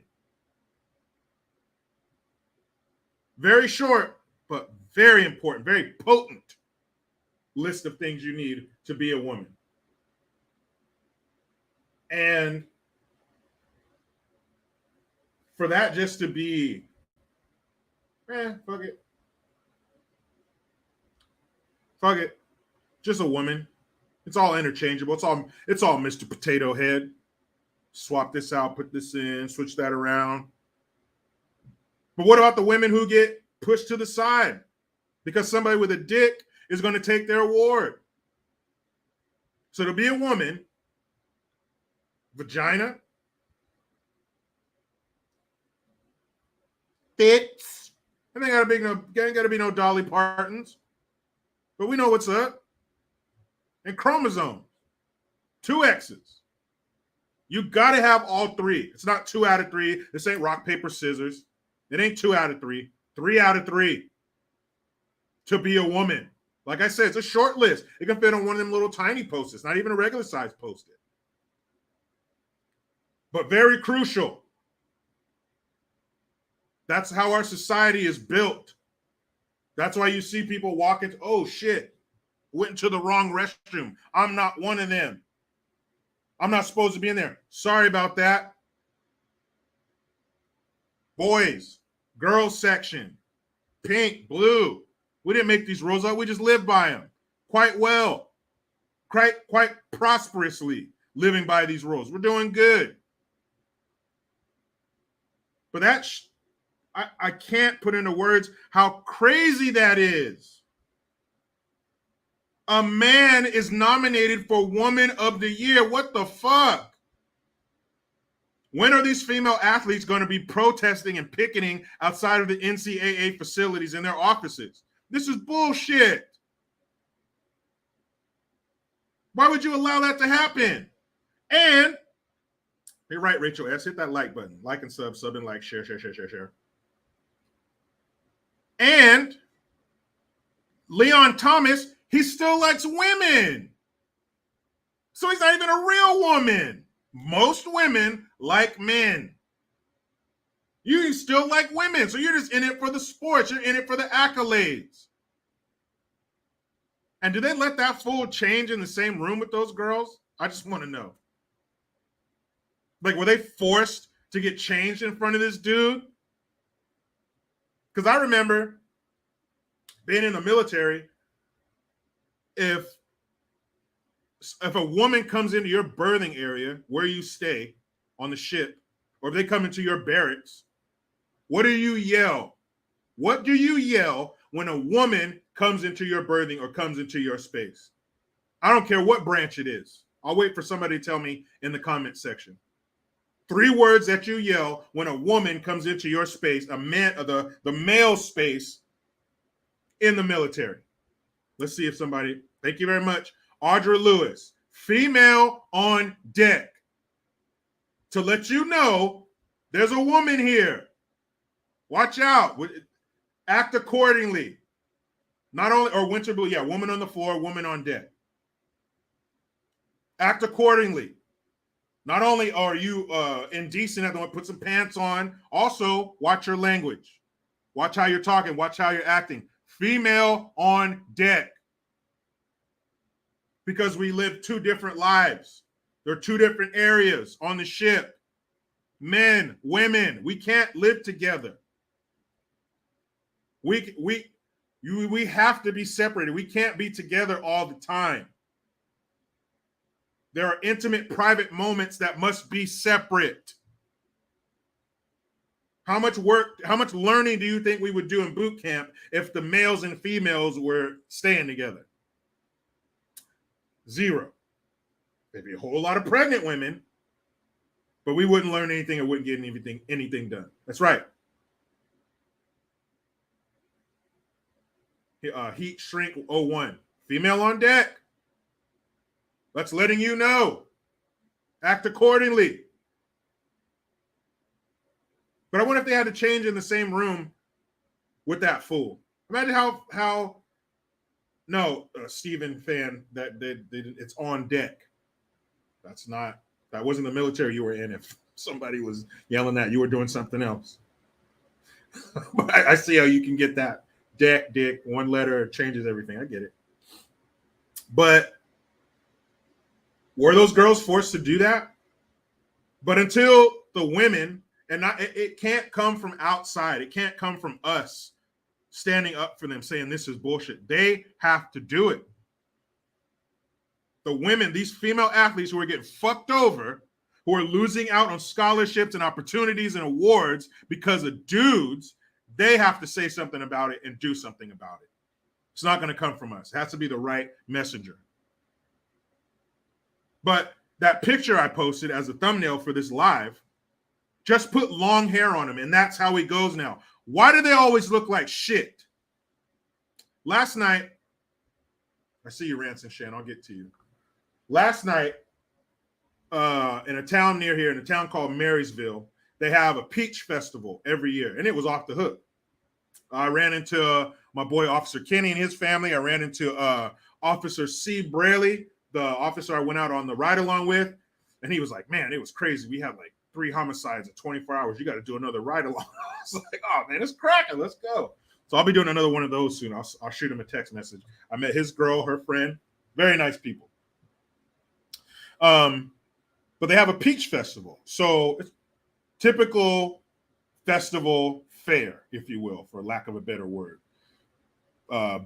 Very short, but very important, very potent list of things you need to be a woman. And for that just to be, fuck it. Fuck it. Just a woman. It's all interchangeable. It's all Mr. Potato Head. Swap this out, put this in, switch that around. But what about the women who get pushed to the side because somebody with a dick is going to take their award? So to be a woman, vagina, tits, And ain't gotta be no Dolly Partons. But we know what's up. And chromosomes. 2 X's. You gotta have all 3. It's not 2 out of 3. This ain't rock, paper, scissors. It ain't 2 out of 3. 3 out of 3 to be a woman. Like I said, it's a short list. It can fit on one of them little tiny post-its, not even a regular size post-it. But very crucial. That's how our society is built. That's why you see people walk into, oh shit, went into the wrong restroom. I'm not one of them. I'm not supposed to be in there. Sorry about that. Boys, girls section, pink, blue. We didn't make these rules up. We just lived by them quite well, quite prosperously living by these rules. We're doing good. But I can't put into words how crazy that is. A man is nominated for Woman of the Year. What the fuck? When are these female athletes going to be protesting and picketing outside of the NCAA facilities in their offices? This is bullshit. Why would you allow that to happen? And you're right, Rachel S. Hit that like button. Like and sub and like, share. And Leon Thomas, he still likes women. So he's not even a real woman. Most women like men. You still like women. So you're just in it for the sports. You're in it for the accolades. And do they let that fool change in the same room with those girls? I just want to know. Like, were they forced to get changed in front of this dude? Because I remember being in the military, if a woman comes into your berthing area where you stay on the ship, or if they come into your barracks, what do you yell? What do you yell when a woman comes into your berthing or comes into your space? I don't care what branch it is. I'll wait for somebody to tell me in the comment section. 3 words that you yell when a woman comes into your space, a man, the male space in the military. Let's see if somebody, thank you very much. Audra Lewis, female on deck. To let you know, there's a woman here. Watch out. Act accordingly. Not only, or Winter Blue, yeah, woman on the floor, woman on deck. Act accordingly. Not only are you indecent, have to put some pants on, also watch your language. Watch how you're talking. Watch how you're acting. Female on deck. Because we live 2 different lives. There are 2 different areas on the ship. Men, women, we can't live together. We have to be separated. We can't be together all the time. There are intimate, private moments that must be separate. How much work, how much learning do you think we would do in boot camp if the males and females were staying together? 0. Maybe a whole lot of pregnant women, but we wouldn't learn anything and wouldn't get anything done. That's right. Heat Shrink 01. Female on deck. That's letting you know. Act accordingly. But I wonder if they had to change in the same room with that fool. Imagine how no, Steven fan, that it's on deck. That wasn't the military you were in. If somebody was yelling at you were doing something else. But I see how you can get that. Deck, dick, 1 letter changes everything. I get it. But were those girls forced to do that? But until the women, and it can't come from outside. It can't come from us standing up for them saying this is bullshit. They have to do it. The women, these female athletes who are getting fucked over, who are losing out on scholarships and opportunities and awards because of dudes, they have to say something about it and do something about it. It's not going to come from us. It has to be the right messenger. But that picture I posted as a thumbnail for this live just put long hair on him, and that's how he goes now. Why do they always look like shit? Last night, I see you, Ransom Shan. I'll get to you. Last night, in a town near here, in a town called Marysville, they have a peach festival every year, and it was off the hook. I ran into my boy Officer Kenny and his family. I ran into Officer C. Braley, the officer I went out on the ride along with, and he was like, man, it was crazy. We had like 3 homicides in 24 hours. You got to do another ride along. I was like, oh, man, it's cracking. Let's go. So I'll be doing another one of those soon. I'll shoot him a text message. I met his girl, her friend. Very nice people. But they have a peach festival. So it's typical festival fare, if you will, for lack of a better word.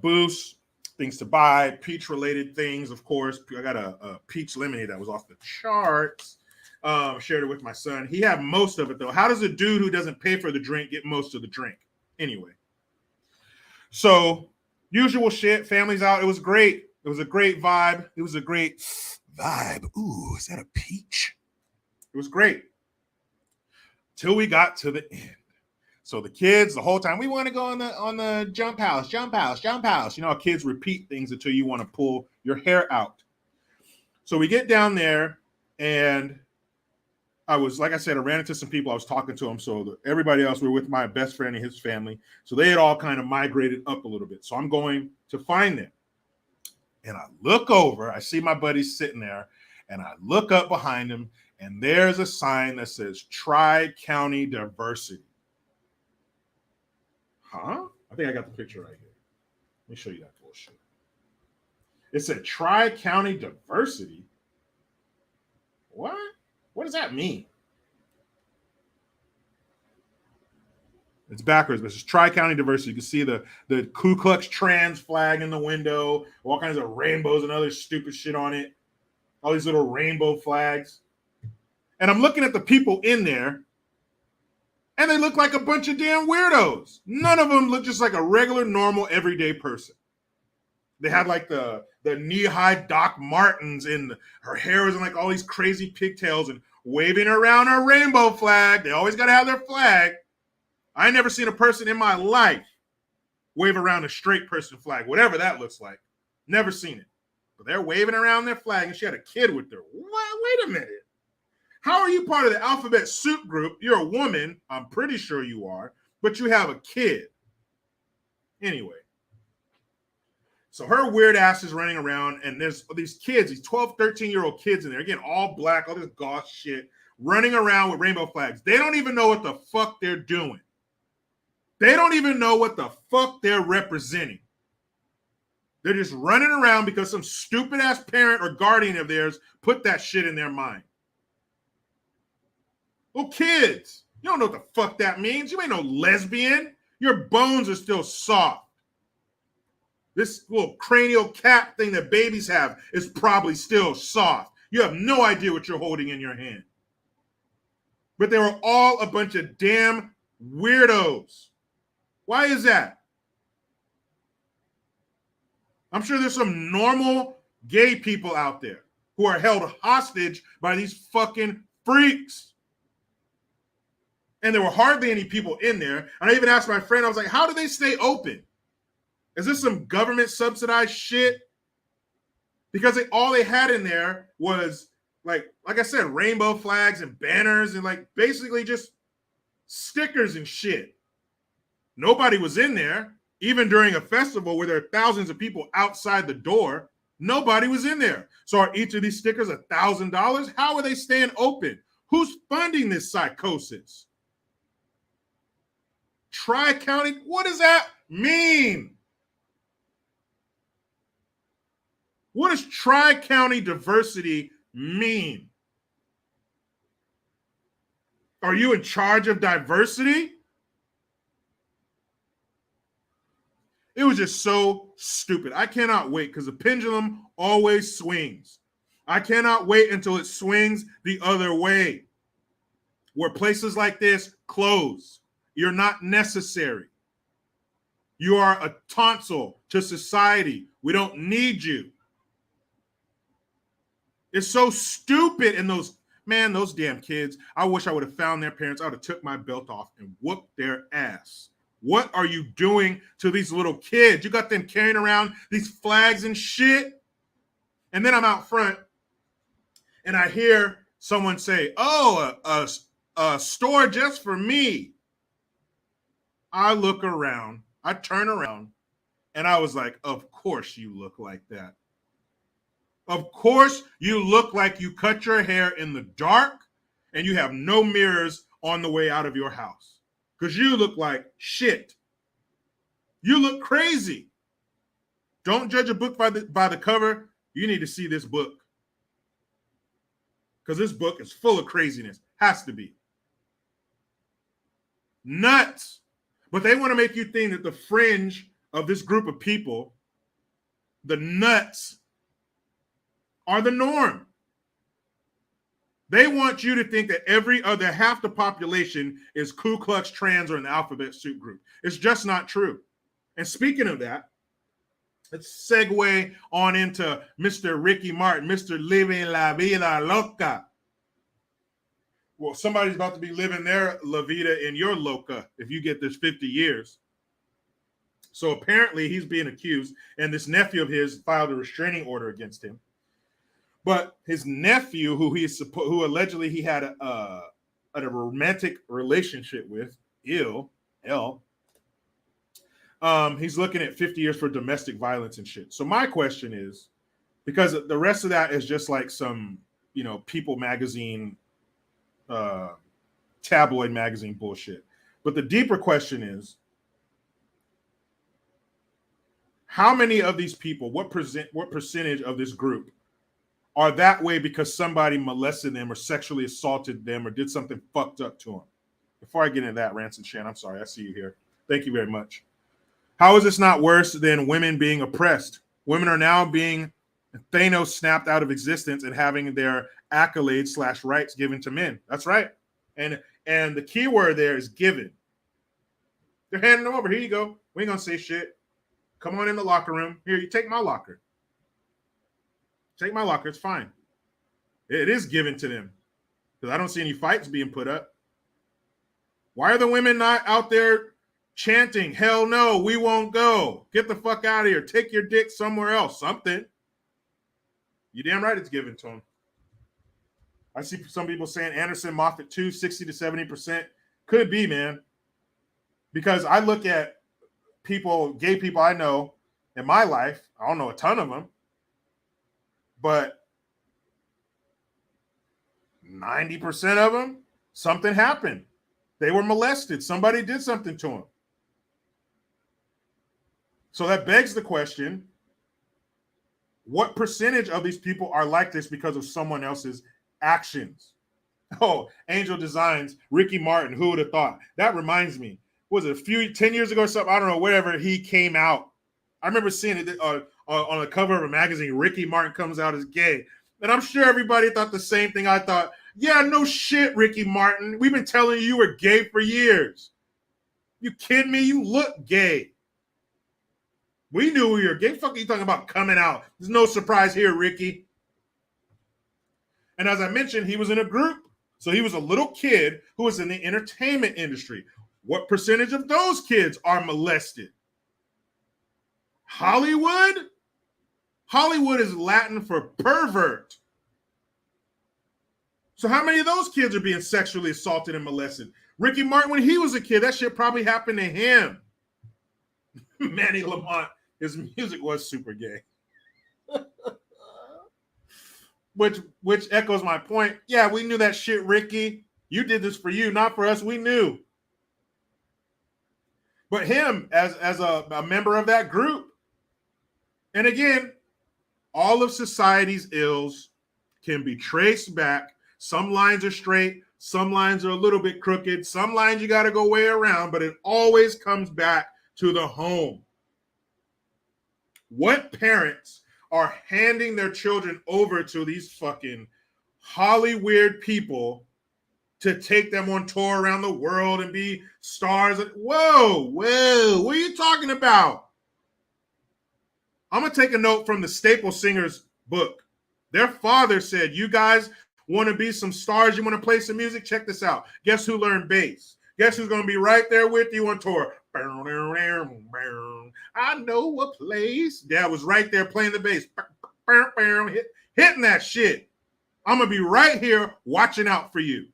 Booths, things to buy, peach-related things, of course. I got a peach lemonade that was off the charts. Shared it with my son. He had most of it, though. How does a dude who doesn't pay for the drink get most of the drink? Anyway. So, usual shit. Family's out. It was great. It was a great vibe. It was a great
Vibe. Ooh, is that a peach?
It was great. Till we got to the end. So the kids, the whole time, we want to go on the jump house, jump house, jump house. You know how kids repeat things until you want to pull your hair out. So we get down there, and like I said, I ran into some people. I was talking to them. So everybody else, we were with my best friend and his family. So they had all kind of migrated up a little bit. So I'm going to find them. And I look over, I see my buddy sitting there, and I look up behind him, and there's a sign that says Tri-County Diversity. Huh? I think I got the picture right here. Let me show you that bullshit. It said Tri-County Diversity. What? What does that mean? It's backwards, but it's Tri-County Diversity. You can see the Ku Klux Trans flag in the window, all kinds of rainbows and other stupid shit on it. All these little rainbow flags. And I'm looking at the people in there, and they look like a bunch of damn weirdos. None of them look just like a regular, normal, everyday person. They had like the knee-high Doc Martens, and her hair was in like all these crazy pigtails and waving around her rainbow flag. They always got to have their flag. I ain't never seen a person in my life wave around a straight person flag, whatever that looks like. Never seen it. But they're waving around their flag, and she had a kid with her. What? Wait a minute. How are you part of the alphabet soup group? You're a woman. I'm pretty sure you are. But you have a kid. Anyway. So her weird ass is running around, and there's these kids, these 12, 13-year-old kids in there, again, all black, all this goth shit, running around with rainbow flags. They don't even know what the fuck they're doing. They don't even know what the fuck they're representing. They're just running around because some stupid-ass parent or guardian of theirs put that shit in their mind. Well, kids, you don't know what the fuck that means. You ain't no lesbian. Your bones are still soft. This little cranial cap thing that babies have is probably still soft. You have no idea what you're holding in your hand. But they were all a bunch of damn weirdos. Why is that? I'm sure there's some normal gay people out there who are held hostage by these fucking freaks. And there were hardly any people in there. And I even asked my friend, I was like, how do they stay open? Is this some government subsidized shit? Because all they had in there was like I said, rainbow flags and banners and like basically just stickers and shit. Nobody was in there, even during a festival where there are thousands of people outside the door. Nobody was in there. So are each of these stickers $1,000? How are they staying open? Who's funding this psychosis? Tri-County, what does that mean? What does Tri-County Diversity mean? Are you in charge of diversity? It was just so stupid. I cannot wait because the pendulum always swings. I cannot wait until it swings the other way, where places like this close. You're not necessary. You are a tonsil to society. We don't need you. It's so stupid. And those damn kids, I wish I would have found their parents. I would have took my belt off and whooped their ass. What are you doing to these little kids? You got them carrying around these flags and shit. And then I'm out front and I hear someone say, oh, a store just for me. I look around, I turn around, and I was like, of course you look like that. Of course you look like you cut your hair in the dark and you have no mirrors on the way out of your house. Because you look like shit. You look crazy. Don't judge a book by the cover. You need to see this book. Because this book is full of craziness. Has to be. Nuts. But they want to make you think that the fringe of this group of people, the nuts, are the norm. They want you to think that every other half the population is Ku Klux Klans or an alphabet soup group. It's just not true. And speaking of that, let's segue on into Mr. Ricky Martin, Mr. Living La Vida Loca. Well, somebody's about to be living their La Vida in your Loca if you get this 50 years. So apparently he's being accused, and this nephew of his filed a restraining order against him. But his nephew, who allegedly he had a romantic relationship with, he's looking at 50 years for domestic violence and shit. So my question is, because the rest of that is just like some, People magazine, tabloid magazine bullshit. But the deeper question is, how many of these people, what percentage of this group are that way because somebody molested them or sexually assaulted them or did something fucked up to them? Before I get into that, Ransom Shan, I'm sorry, I see you here. Thank you very much. How is this not worse than women being oppressed? Women are now being Thanos snapped out of existence and having their accolades / rights given to men. That's right. And the key word there is given. They're handing them over. Here you go. We ain't gonna say shit. Come on in the locker room. Here, you take my locker. Take my locker. It's fine. It is given to them. Because I don't see any fights being put up. Why are the women not out there chanting, hell no, we won't go. Get the fuck out of here. Take your dick somewhere else. Something. You damn right it's given to them. I see some people saying Anderson Moffat 2, 60 to 70%. Could be, man. Because I look at gay people I know in my life. I don't know a ton of them. But 90% of them, something happened. They were molested. Somebody did something to them. So that begs the question, what percentage of these people are like this because of someone else's actions? Oh, Angel Designs, Ricky Martin, who would have thought? That reminds me, was it 10 years ago or something? I don't know, wherever he came out. I remember seeing it on the cover of a magazine. Ricky Martin comes out as gay. And I'm sure everybody thought the same thing I thought. Yeah, no shit, Ricky Martin. We've been telling you were gay for years. You kidding me? You look gay. We knew you were gay. Fuck are you talking about coming out? There's no surprise here, Ricky. And as I mentioned, he was in a group. So he was a little kid who was in the entertainment industry. What percentage of those kids are molested? Hollywood? Hollywood is Latin for pervert. So how many of those kids are being sexually assaulted and molested? Ricky Martin, when he was a kid, that shit probably happened to him. Manny Lamont, his music was super gay. Which echoes my point. Yeah, we knew that shit, Ricky. You did this for you, not for us. We knew. But him, as a member of that group, and again, all of society's ills can be traced back. Some lines are straight. Some lines are a little bit crooked. Some lines you got to go way around, but it always comes back to the home. What parents are handing their children over to these fucking Hollywood people to take them on tour around the world and be stars? Whoa, what are you talking about? I'm going to take a note from the Staple Singers book. Their father said, you guys want to be some stars? You want to play some music? Check this out. Guess who learned bass? Guess who's going to be right there with you on tour? I know a place. Dad was right there playing the bass. Hitting that shit. I'm going to be right here watching out for you.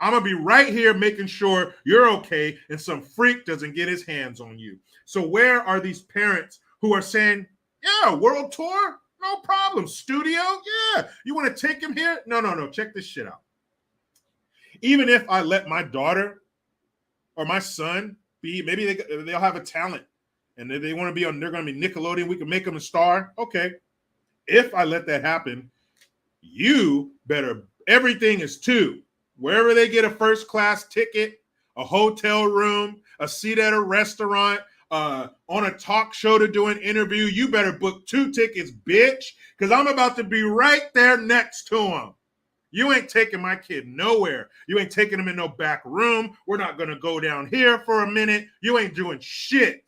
I'm going to be right here making sure you're okay and some freak doesn't get his hands on you. So where are these parents who are saying, yeah, world tour? No problem. Studio? Yeah. You want to take him here? No. Check this shit out. Even if I let my daughter or my son be, maybe they'll have a talent and they want to be on, they're going to be Nickelodeon. We can make them a star. Okay. If I let that happen, you better, everything is two. Wherever they get a first class ticket, a hotel room, a seat at a restaurant, on a talk show to do an interview, you better book 2 tickets, bitch, because I'm about to be right there next to him. You ain't taking my kid nowhere. You ain't taking him in no back room. We're not going to go down here for a minute. You ain't doing shit.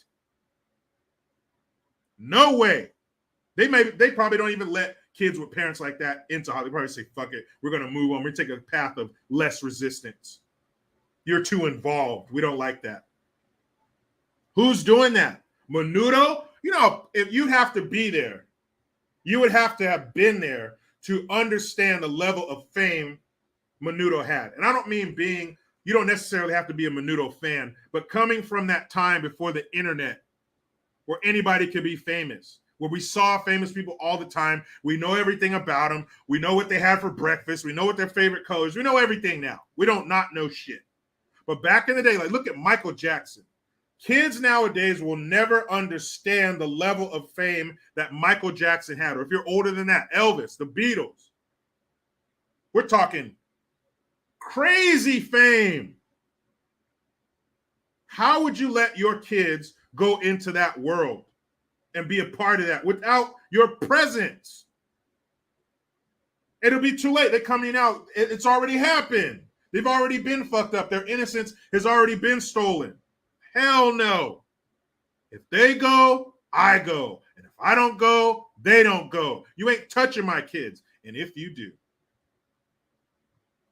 No way. They probably don't even let kids with parents like that into Hollywood. They probably say, fuck it. We're going to move on. We're going to take a path of less resistance. You're too involved. We don't like that. Who's doing that? Menudo? You know, if you have to be there, you would have to have been there to understand the level of fame Menudo had. And I don't mean being, you don't necessarily have to be a Menudo fan, but coming from that time before the internet where anybody could be famous, where we saw famous people all the time. We know everything about them. We know what they had for breakfast. We know what their favorite colors. We know everything now. We don't not know shit. But back in the day, like look at Michael Jackson. Kids nowadays will never understand the level of fame that Michael Jackson had. Or if you're older than that, Elvis, the Beatles. We're talking crazy fame. How would you let your kids go into that world and be a part of that without your presence? It'll be too late. They're coming out. It's already happened. They've already been fucked up. Their innocence has already been stolen. Hell no. If they go, I go. And if I don't go, they don't go. You ain't touching my kids. And if you do,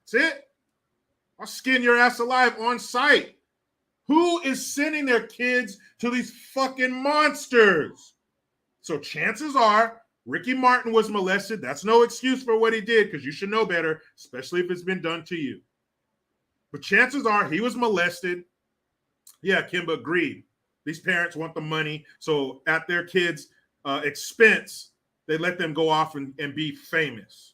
that's it. I'll skin your ass alive on sight. Who is sending their kids to these fucking monsters? So chances are Ricky Martin was molested. That's no excuse for what he did because you should know better, especially if it's been done to you. But chances are he was molested. Yeah, Kimba agreed. These parents want the money. So at their kids' expense, they let them go off and be famous.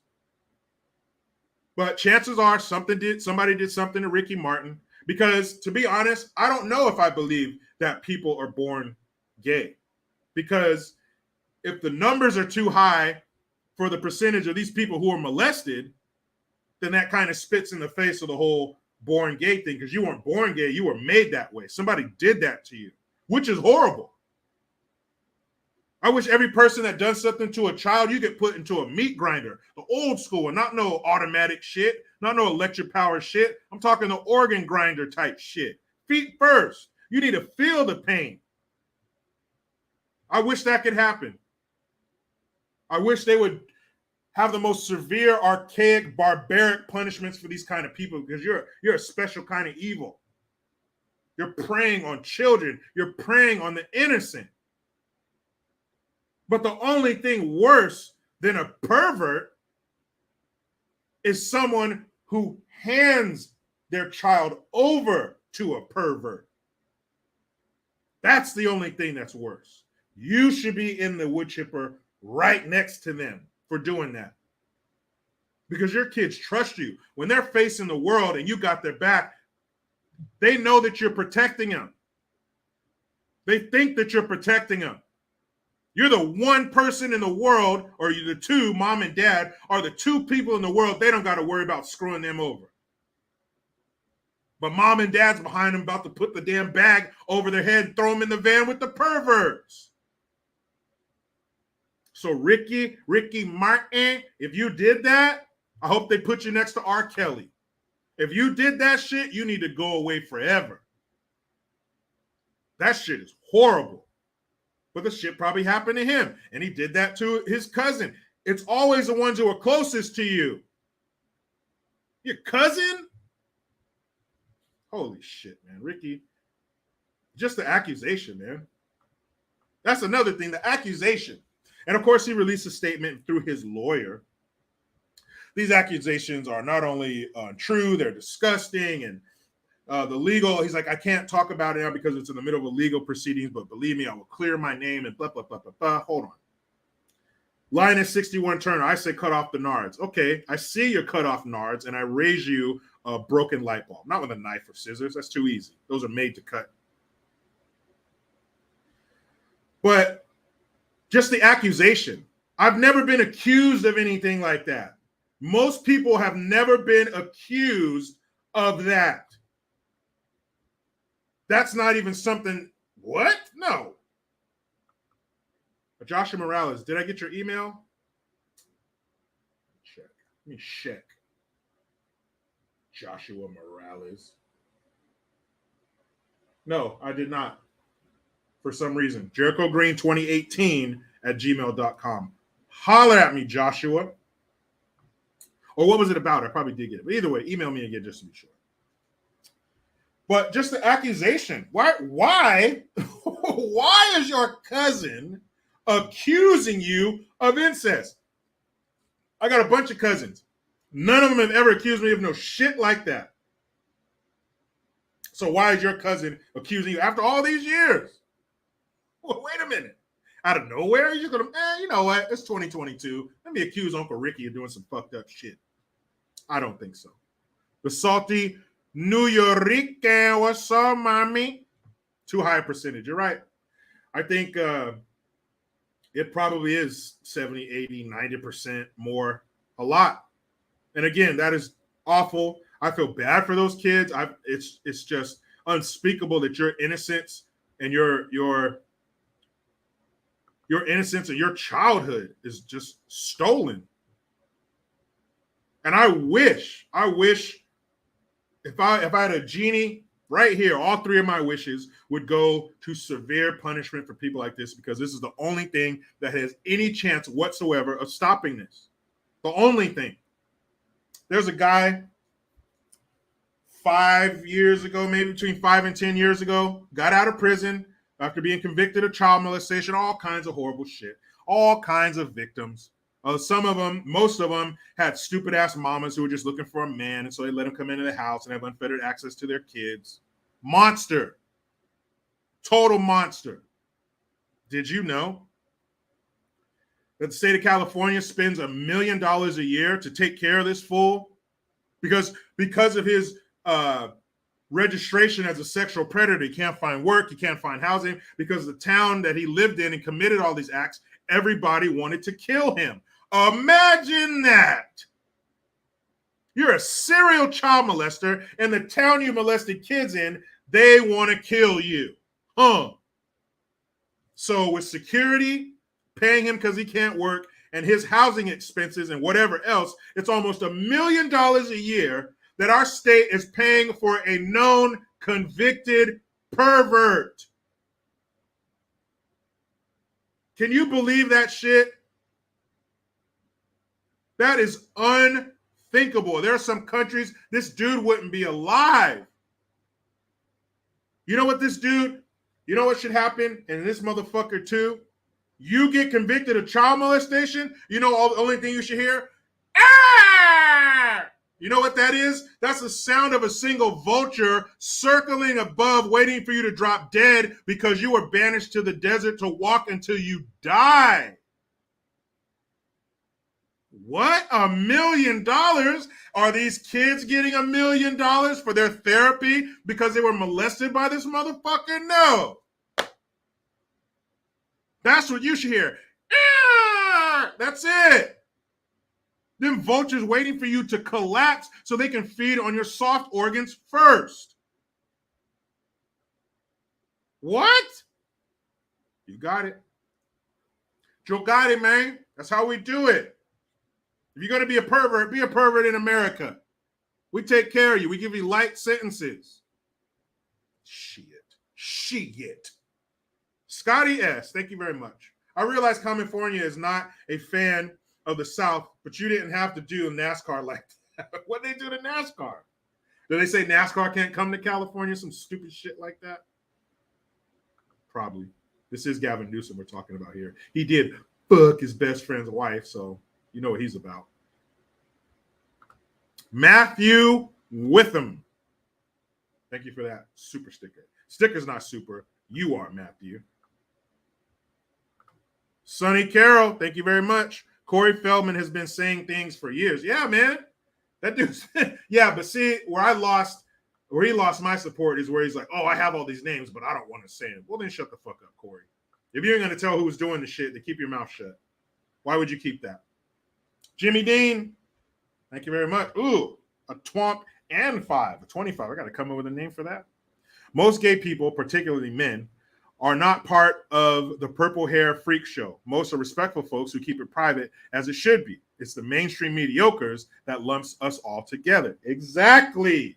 But chances are somebody did something to Ricky Martin. Because to be honest, I don't know if I believe that people are born gay. Because if the numbers are too high for the percentage of these people who are molested, then that kind of spits in the face of the whole born gay thing. Because you weren't born gay, you were made that way. Somebody did that to you, which is horrible. I wish every person that does something to a child, you get put into a meat grinder, the old school, and not no automatic shit, not no electric power shit. I'm talking the organ grinder type shit. Feet first. You need to feel the pain. I wish that could happen. I wish they would have the most severe, archaic, barbaric punishments for these kind of people because you're a special kind of evil. You're preying on children. You're preying on the innocent. But the only thing worse than a pervert is someone who hands their child over to a pervert. That's the only thing that's worse. You should be in the wood chipper right next to them for doing that. Because your kids trust you. When they're facing the world and you got their back, they know that you're protecting them. They think that you're protecting them. You're the one person in the world, or you're the two, mom and dad, are the two people in the world they don't got to worry about screwing them over. But mom and dad's behind them about to put the damn bag over their head and throw them in the van with the perverts. So Ricky Martin, if you did that, I hope they put you next to R. Kelly. If you did that shit, you need to go away forever. That shit is horrible. But the shit probably happened to him. And he did that to his cousin. It's always the ones who are closest to you. Your cousin? Holy shit, man. Ricky, just the accusation, man. That's another thing, the accusation. And of course, he released a statement through his lawyer. These accusations are not only untrue, they're disgusting. And the legal, he's like, I can't talk about it now because it's in the middle of a legal proceedings, but believe me, I will clear my name and blah, blah, blah, blah, blah. Hold on. Linus 61 Turner, I say cut off the nards. Okay, I see your cut off nards, and I raise you a broken light bulb. Not with a knife or scissors. That's too easy. Those are made to cut. But just the accusation. I've never been accused of anything like that. Most people have never been accused of that. That's not even something. What? No. Joshua Morales, did I get your email? Check. Let me check. Joshua Morales. No, I did not. For some reason. JerichoGreen2018@gmail.com. Holler at me, Joshua. Or what was it about? I probably did get it. But either way, email me again just to be sure. But just the accusation. Why is your cousin accusing you of incest? I got a bunch of cousins. None of them have ever accused me of no shit like that. So why is your cousin accusing you after all these years? Well, wait a minute. Out of nowhere, you're just gonna, you know what? It's 2022. Let me accuse Uncle Ricky of doing some fucked up shit. I don't think so. The salty New Yorker, what's up, mommy? Too high a percentage. You're right. I think it probably is 70, 80, 90% more, a lot. And again, that is awful. I feel bad for those kids. It's just unspeakable that your innocence and your innocence and your childhood is just stolen. And I wish if I had a genie right here, all three of my wishes would go to severe punishment for people like this, because this is the only thing that has any chance whatsoever of stopping this. The only thing. There's a guy 5 years ago, maybe between 5 and 10 years ago, got out of prison after being convicted of child molestation, all kinds of horrible shit, all kinds of victims. Some of them, most of them, had stupid ass mamas who were just looking for a man, and so they let them come into the house and have unfettered access to their kids. Monster. Total monster. Did you know that the state of California spends $1 million a year to take care of this fool? Because of his registration as a sexual predator, he can't find work, he can't find housing. Because the town that he lived in and committed all these acts, everybody wanted to kill him. Imagine that. You're a serial child molester, and the town you molested kids in, they want to kill you. So with security, paying him because he can't work, and his housing expenses and whatever else, it's almost $1 million a year that our state is paying for a known convicted pervert. Can you believe that shit? That is unthinkable. There are some countries this dude wouldn't be alive. You know what should happen? And this motherfucker too? You get convicted of child molestation, the only thing you should hear? Ah! You know what that is? That's the sound of a single vulture circling above, waiting for you to drop dead because you were banished to the desert to walk until you die. What? $1 million? Are these kids getting $1 million for their therapy because they were molested by this motherfucker? No. That's what you should hear. Ah! That's it. Them vultures waiting for you to collapse so they can feed on your soft organs first. What? You got it. You got it, man. That's how we do it. If you're going to be a pervert in America. We take care of you. We give you light sentences. Shit. Scotty S., thank you very much. I realize California is not a fan of the South, but you didn't have to do NASCAR like that. What they do to NASCAR? Do they say NASCAR can't come to California? Some stupid shit like that? Probably. This is Gavin Newsom we're talking about here. He did fuck his best friend's wife, so you know what he's about. Matthew Witham. Thank you for that super sticker. Sticker's not super. You are, Matthew. Sonny Carroll, thank you very much. Corey Feldman has been saying things for years. Yeah, man. That dude's, yeah, but see, where he lost my support is where he's like, oh, I have all these names, but I don't want to say them. Well, then shut the fuck up, Corey. If you ain't going to tell who's doing the shit, then keep your mouth shut. Why would you keep that? Jimmy Dean, thank you very much. Ooh, a twomp and 5, a 25. I got to come up with a name for that. Most gay people, particularly men, are not part of the purple hair freak show. Most are respectful folks who keep it private as it should be. It's the mainstream mediocres that lumps us all together. Exactly.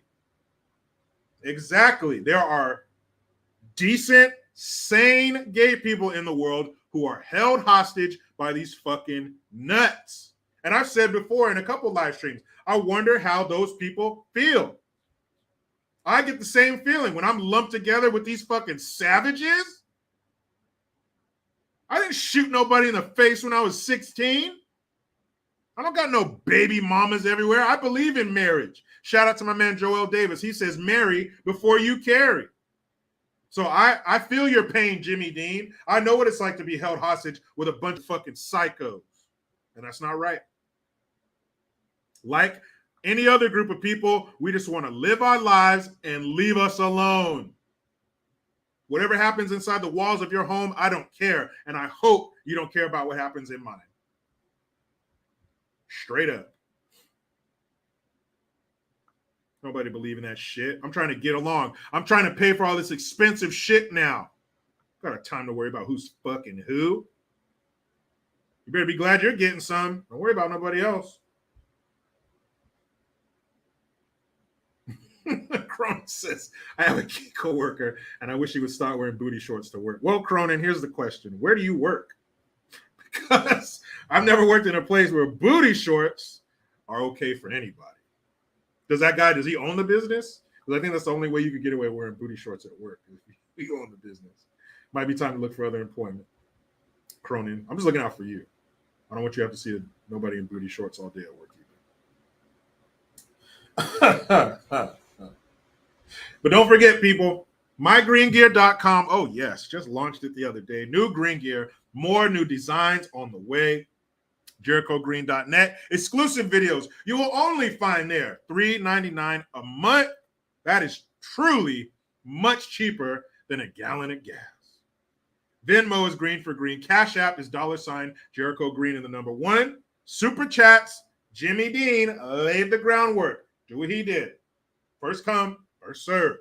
Exactly. There are decent, sane gay people in the world who are held hostage by these fucking nuts. And I've said before in a couple live streams, I wonder how those people feel. I get the same feeling when I'm lumped together with these fucking savages. I didn't shoot nobody in the face when I was 16. I don't got no baby mamas everywhere. I believe in marriage. Shout out to my man Joel Davis. He says, marry before you carry. So I feel your pain, Jimmy Dean. I know what it's like to be held hostage with a bunch of fucking psychos. And that's not right. Like any other group of people, we just want to live our lives and leave us alone. Whatever happens inside the walls of your home, I don't care. And I hope you don't care about what happens in mine. Straight up. Nobody believe in that shit. I'm trying to get along. I'm trying to pay for all this expensive shit now. Got a time to worry about who's fucking who. You better be glad you're getting some. Don't worry about nobody else. Cronin says, I have a key coworker and I wish he would start wearing booty shorts to work. Well, Cronin, here's the question. Where do you work? Because I've never worked in a place where booty shorts are okay for anybody. Does he own the business? Because I think that's the only way you could get away wearing booty shorts at work. If you own the business. Might be time to look for other employment. Cronin, I'm just looking out for you. I don't want you to have to see nobody in booty shorts all day at work either. But don't forget, people, mygreengear.com. Oh, yes, just launched it the other day. New green gear, more new designs on the way. JerichoGreen.net. Exclusive videos you will only find there. $3.99 a month. That is truly much cheaper than a gallon of gas. Venmo is GreenforGreen. Cashapp is $ Jericho Green and the number 1. Super Chats, Jimmy Dean laid the groundwork. Do what he did. First come, first serve.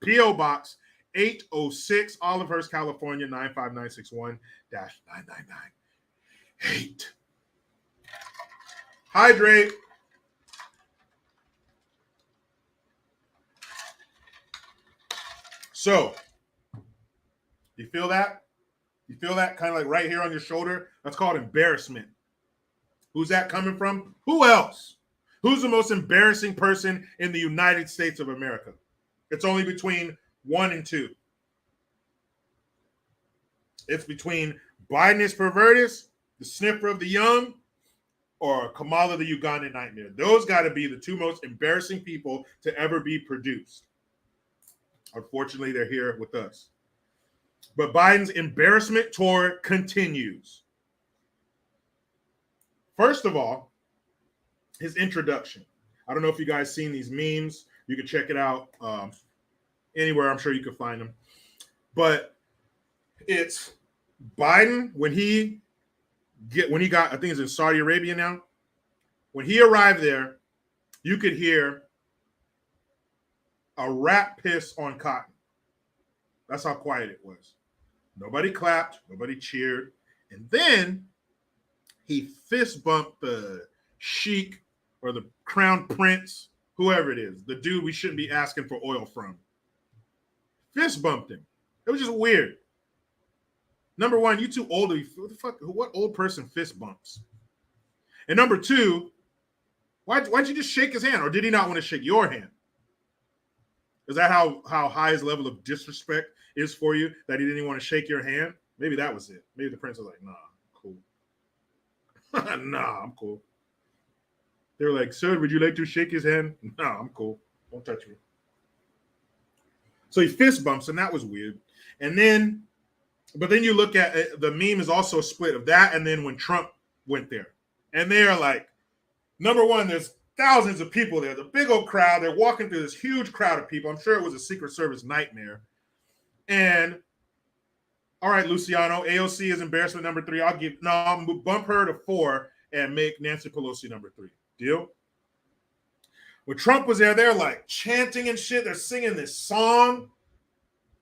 P.O. Box 806, Olivehurst, California, 95961-9998. Hydrate. So, you feel that? You feel that kind of like right here on your shoulder? That's called embarrassment. Who's that coming from? Who else? Who's the most embarrassing person in the United States of America? It's only between 1 and 2. It's between Bidenus Pervertus, the sniffer of the young, or Kamala the Ugandan nightmare. Those got to be the 2 most embarrassing people to ever be produced. Unfortunately, they're here with us. But Biden's embarrassment tour continues. First of all, his introduction. I don't know if you guys seen these memes. You can check it out anywhere. I'm sure you can find them. But it's Biden when he got, I think it's in Saudi Arabia now. When he arrived there, you could hear a rat piss on cotton. That's how quiet it was. Nobody clapped, nobody cheered. And then he fist bumped the sheik or the crown prince, whoever it is, the dude we shouldn't be asking for oil from. Fist bumped him. It was just weird. Number one, you too old. What old person fist bumps? And number two, why'd you just shake his hand? Or did he not want to shake your hand? Is that how high his level of disrespect is for you, that he didn't even want to shake your hand? Maybe that was it. Maybe the prince was like, nah, cool. Nah, I'm cool. They were like, sir, would you like to shake his hand? Nah, I'm cool. Don't touch me. So he fist bumps, and that was weird. And then, but then you look at the meme is also a split of that, and then when Trump went there. And they are like, number one, there's thousands of people there, the big old crowd. They're walking through this huge crowd of people. I'm sure it was a Secret Service nightmare. And all right, Luciano, AOC is embarrassment number 3. I'll bump her to 4 and make Nancy Pelosi number 3. Deal? When Trump was there, they're like chanting and shit. They're singing this song.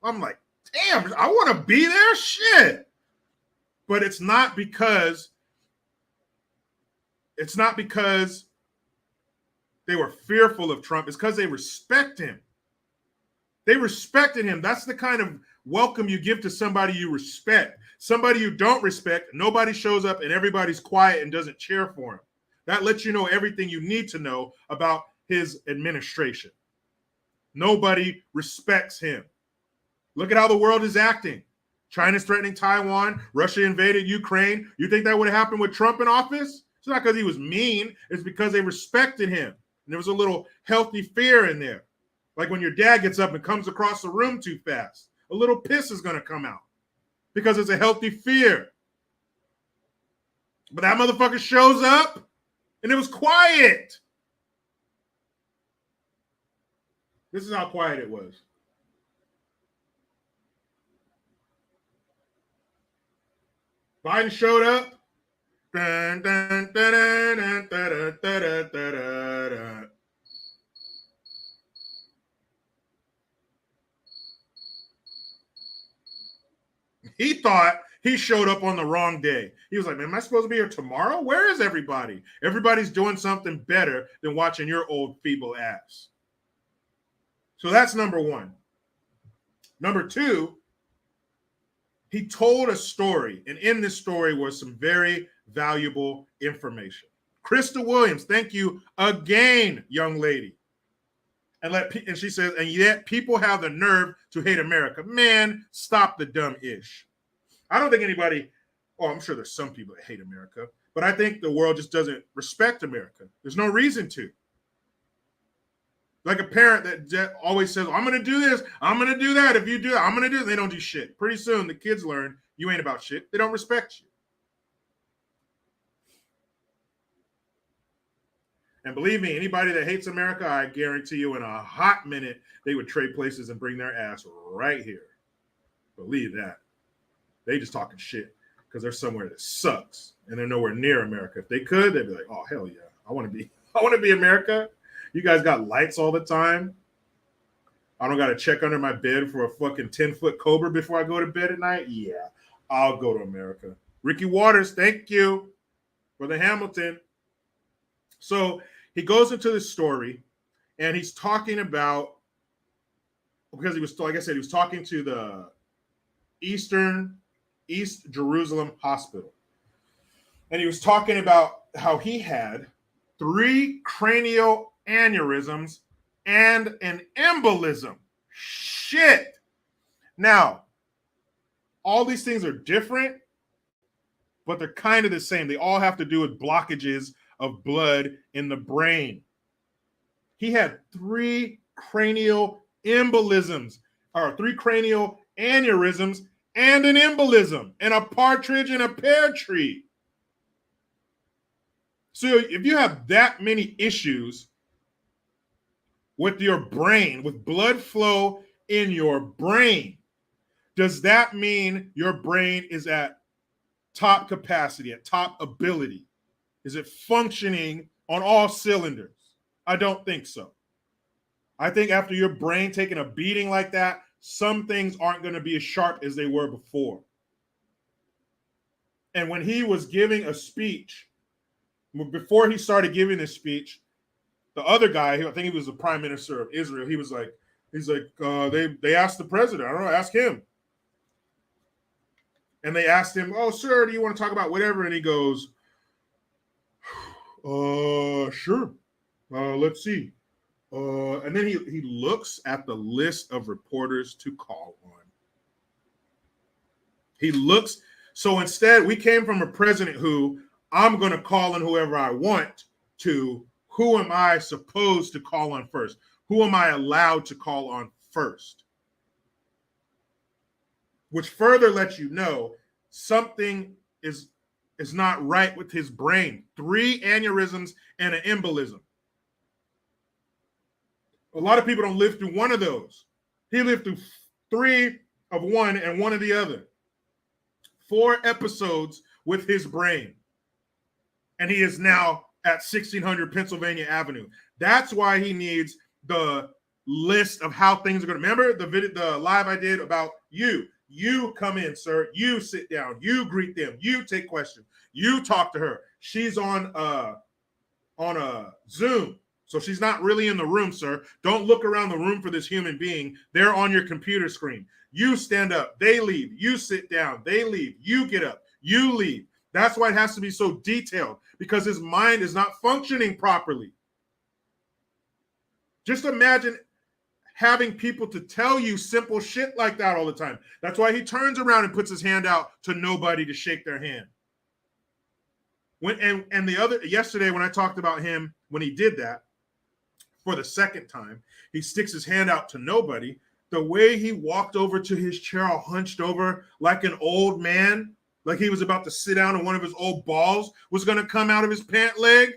I'm like, damn, I want to be there. Shit. But it's not because they were fearful of Trump. It's because they respect him. They respected him. That's the kind of welcome you give to somebody you respect. Somebody you don't respect, nobody shows up and everybody's quiet and doesn't cheer for him. That lets you know everything you need to know about his administration. Nobody respects him. Look at how the world is acting. China's threatening Taiwan. Russia invaded Ukraine. You think that would have happened with Trump in office? It's not because he was mean. It's because they respected him. And there was a little healthy fear in there. Like when your dad gets up and comes across the room too fast, a little piss is going to come out because it's a healthy fear. But that motherfucker shows up and it was quiet. This is how quiet it was. Biden showed up. Dun, dun, dun, dun, dun, dun, dun, dun, dun, dun. He thought he showed up on the wrong day. He was like, man, am I supposed to be here tomorrow? Where is everybody? Everybody's doing something better than watching your old feeble ass. So that's number 1. Number 2, he told a story, and in this story was some very valuable information. Krista Williams, thank you again, young lady. And she says, and yet people have the nerve to hate America. Man, stop the dumb ish. I don't think anybody, I'm sure there's some people that hate America, but I think the world just doesn't respect America. There's no reason to. Like a parent that always says, I'm going to do this, I'm going to do that. If you do that, I'm going to do it. They don't do shit. Pretty soon the kids learn you ain't about shit. They don't respect you. And believe me, anybody that hates America, I guarantee you in a hot minute, they would trade places and bring their ass right here. Believe that. They just talking shit because they're somewhere that sucks and they're nowhere near America. If they could, they'd be like, oh, hell yeah. I want to be America. You guys got lights all the time. I don't got to check under my bed for a fucking 10-foot cobra before I go to bed at night. Yeah, I'll go to America. Ricky Waters, thank you for the Hamilton. So he goes into this story and he's talking about, because he was, like I said, he was talking to the East Jerusalem Hospital. And he was talking about how he had 3 cranial aneurysms and an embolism. Shit. Now, all these things are different, but they're kind of the same. They all have to do with blockages of blood in the brain. He had 3 cranial embolisms, or 3 cranial aneurysms and an embolism, and a partridge in a pear tree. So if you have that many issues with your brain, with blood flow in your brain, does that mean your brain is at top capacity, at top ability? Is it functioning on all cylinders? I don't think so. I think after your brain taking a beating like that, some things aren't going to be as sharp as they were before. And when he was giving a speech, before he started giving this speech, the other guy, I think he was the prime minister of Israel, he was like, they asked the president, I don't know, ask him. And they asked him, oh, sir, do you want to talk about whatever? And he goes, sure. Let's see. And And then he looks at the list of reporters to call on. He looks. So instead, we came from a president who I'm going to call on whoever I want to who am I supposed to call on first? Who am I allowed to call on first? Which further lets you know something is not right with his brain. 3 aneurysms and an embolism. A lot of people don't live through one of those. He lived through 3 of one and 1 of the other. 4 episodes with his brain. And he is now at 1600 Pennsylvania Avenue. That's why he needs the list of how things are going to. Remember the live I did about you. You come in, sir. You sit down. You greet them. You take questions. You talk to her. She's on a Zoom. So she's not really in the room, sir. Don't look around the room for this human being. They're on your computer screen. You stand up. They leave. You sit down. They leave. You get up. You leave. That's why it has to be so detailed, because his mind is not functioning properly. Just imagine having people to tell you simple shit like that all the time. That's why he turns around and puts his hand out to nobody to shake their hand. Yesterday when I talked about him, when he did that for the second time, he sticks his hand out to nobody. The way he walked over to his chair all hunched over like an old man, like he was about to sit down and one of his old balls was going to come out of his pant leg.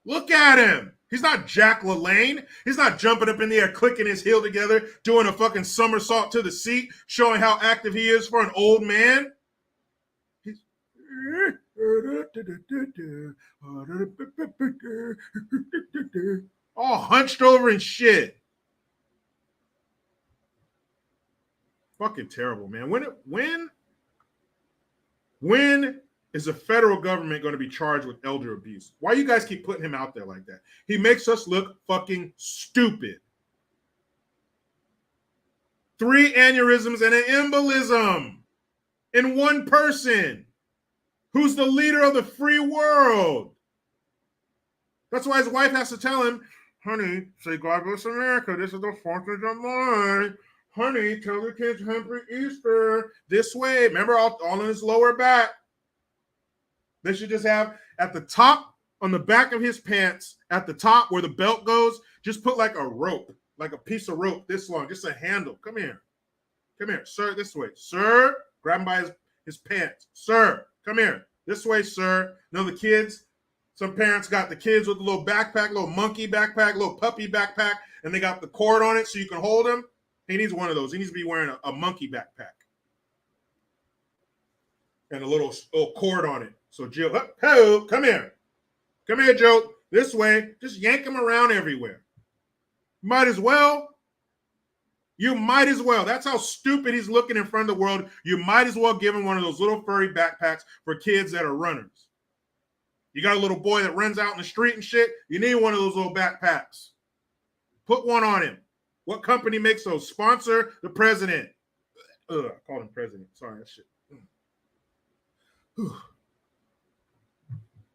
Look at him. He's not Jack LaLanne. He's not jumping up in the air, clicking his heel together, doing a fucking somersault to the seat, showing how active he is for an old man. He's all hunched over and shit. Fucking terrible, man. When is the federal government going to be charged with elder abuse? Why you guys keep putting him out there like that? He makes us look fucking stupid. 3 aneurysms and an embolism in one person who's the leader of the free world. That's why his wife has to tell him, honey, say God bless America. This is the 4th of July. Honey, tell the kids Happy Easter. This way. Remember, all in his lower back. They should just have at the top, on the back of his pants, at the top where the belt goes, just put like a rope, like a piece of rope this long, just a handle. Come here. Come here, sir, this way. Sir, grab him by his pants. Sir, come here. This way, sir. You know, the kids, some parents got the kids with a little backpack, little monkey backpack, little puppy backpack, and they got the cord on it so you can hold him. He needs one of those. He needs to be wearing a monkey backpack and a little cord on it. So Jill, hey, come here. Come here, Joe. This way. Just yank him around everywhere. Might as well. You might as well. That's how stupid he's looking in front of the world. You might as well give him one of those little furry backpacks for kids that are runners. You got a little boy that runs out in the street and shit. You need one of those little backpacks. Put one on him. What company makes those? Sponsor the president. I called him president. Sorry, that shit.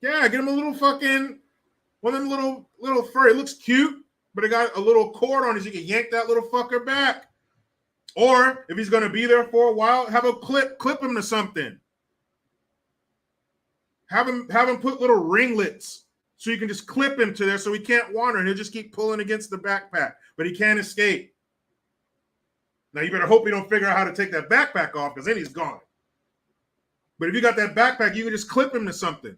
Yeah, get him a little fucking, one of them little fur. It looks cute, but it got a little cord on it so you can yank that little fucker back. Or if he's going to be there for a while, have a clip him to something. Have him put little ringlets so you can just clip him to there so he can't wander and he'll just keep pulling against the backpack, but he can't escape. Now you better hope he don't figure out how to take that backpack off because then he's gone. But if you got that backpack, you can just clip him to something.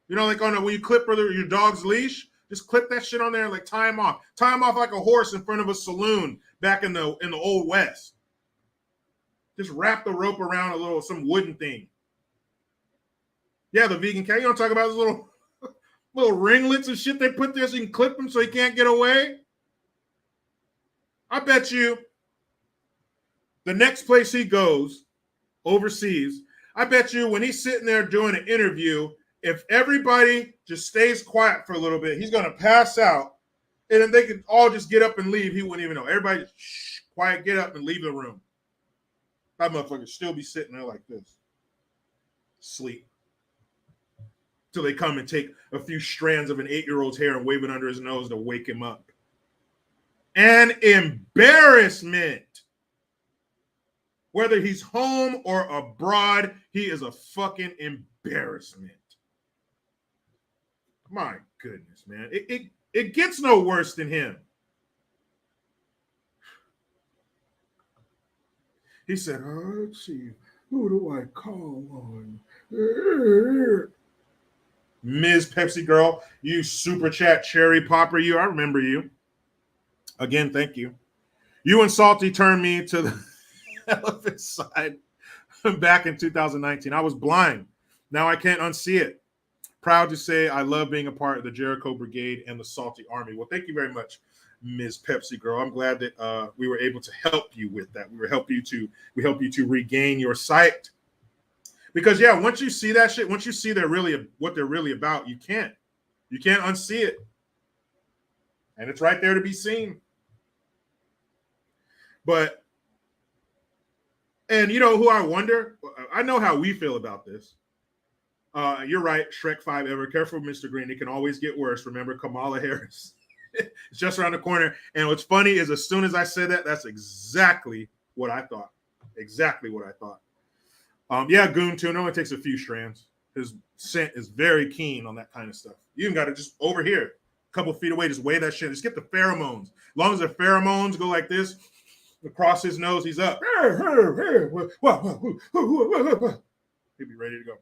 You know, like when you clip your dog's leash, just clip that shit on there and like tie him off. Tie him off like a horse in front of a saloon back in the old West. Just wrap the rope around some wooden thing. Yeah, the vegan cat. You don't talk about those little ringlets and shit they put there so you can clip him so he can't get away. I bet you the next place he goes overseas, I bet you when he's sitting there doing an interview, if everybody just stays quiet for a little bit, he's going to pass out. And then they could all just get up and leave. He wouldn't even know. Everybody just shh, quiet, get up and leave the room. That motherfucker still be sitting there like this. Sleep. till they come and take a few strands of an 8-year-old's hair and wave it under his nose to wake him up. An embarrassment. Whether he's home or abroad, he is a fucking embarrassment. My goodness, man. It gets no worse than him. He said, let's see, who do I call on? Ms. Pepsi Girl, you super chat cherry popper, I remember you. Again, thank you. You and Salty turned me to the elephant side back in 2019. I was blind. Now I can't unsee it. Proud to say I love being a part of the Jericho Brigade and the Salty Army. Well, thank you very much, Ms. Pepsi Girl. I'm glad that we were able to help you with that. We help you to regain your sight. Because yeah, once you see that shit, once you see what they're really about, you can't unsee it. And it's right there to be seen. But, and you know who I wonder? I know how we feel about this. You're right, Shrek 5 ever. Careful, Mr. Green. It can always get worse. Remember Kamala Harris. It's just around the corner. And what's funny is as soon as I said that, that's exactly what I thought. Exactly what I thought. Yeah, Goon too. It only takes a few strands. His scent is very keen on that kind of stuff. You even got to just over here, a couple feet away, just wave that shit. Just get the pheromones. As long as the pheromones go like this, across his nose, he's up. He'll be ready to go.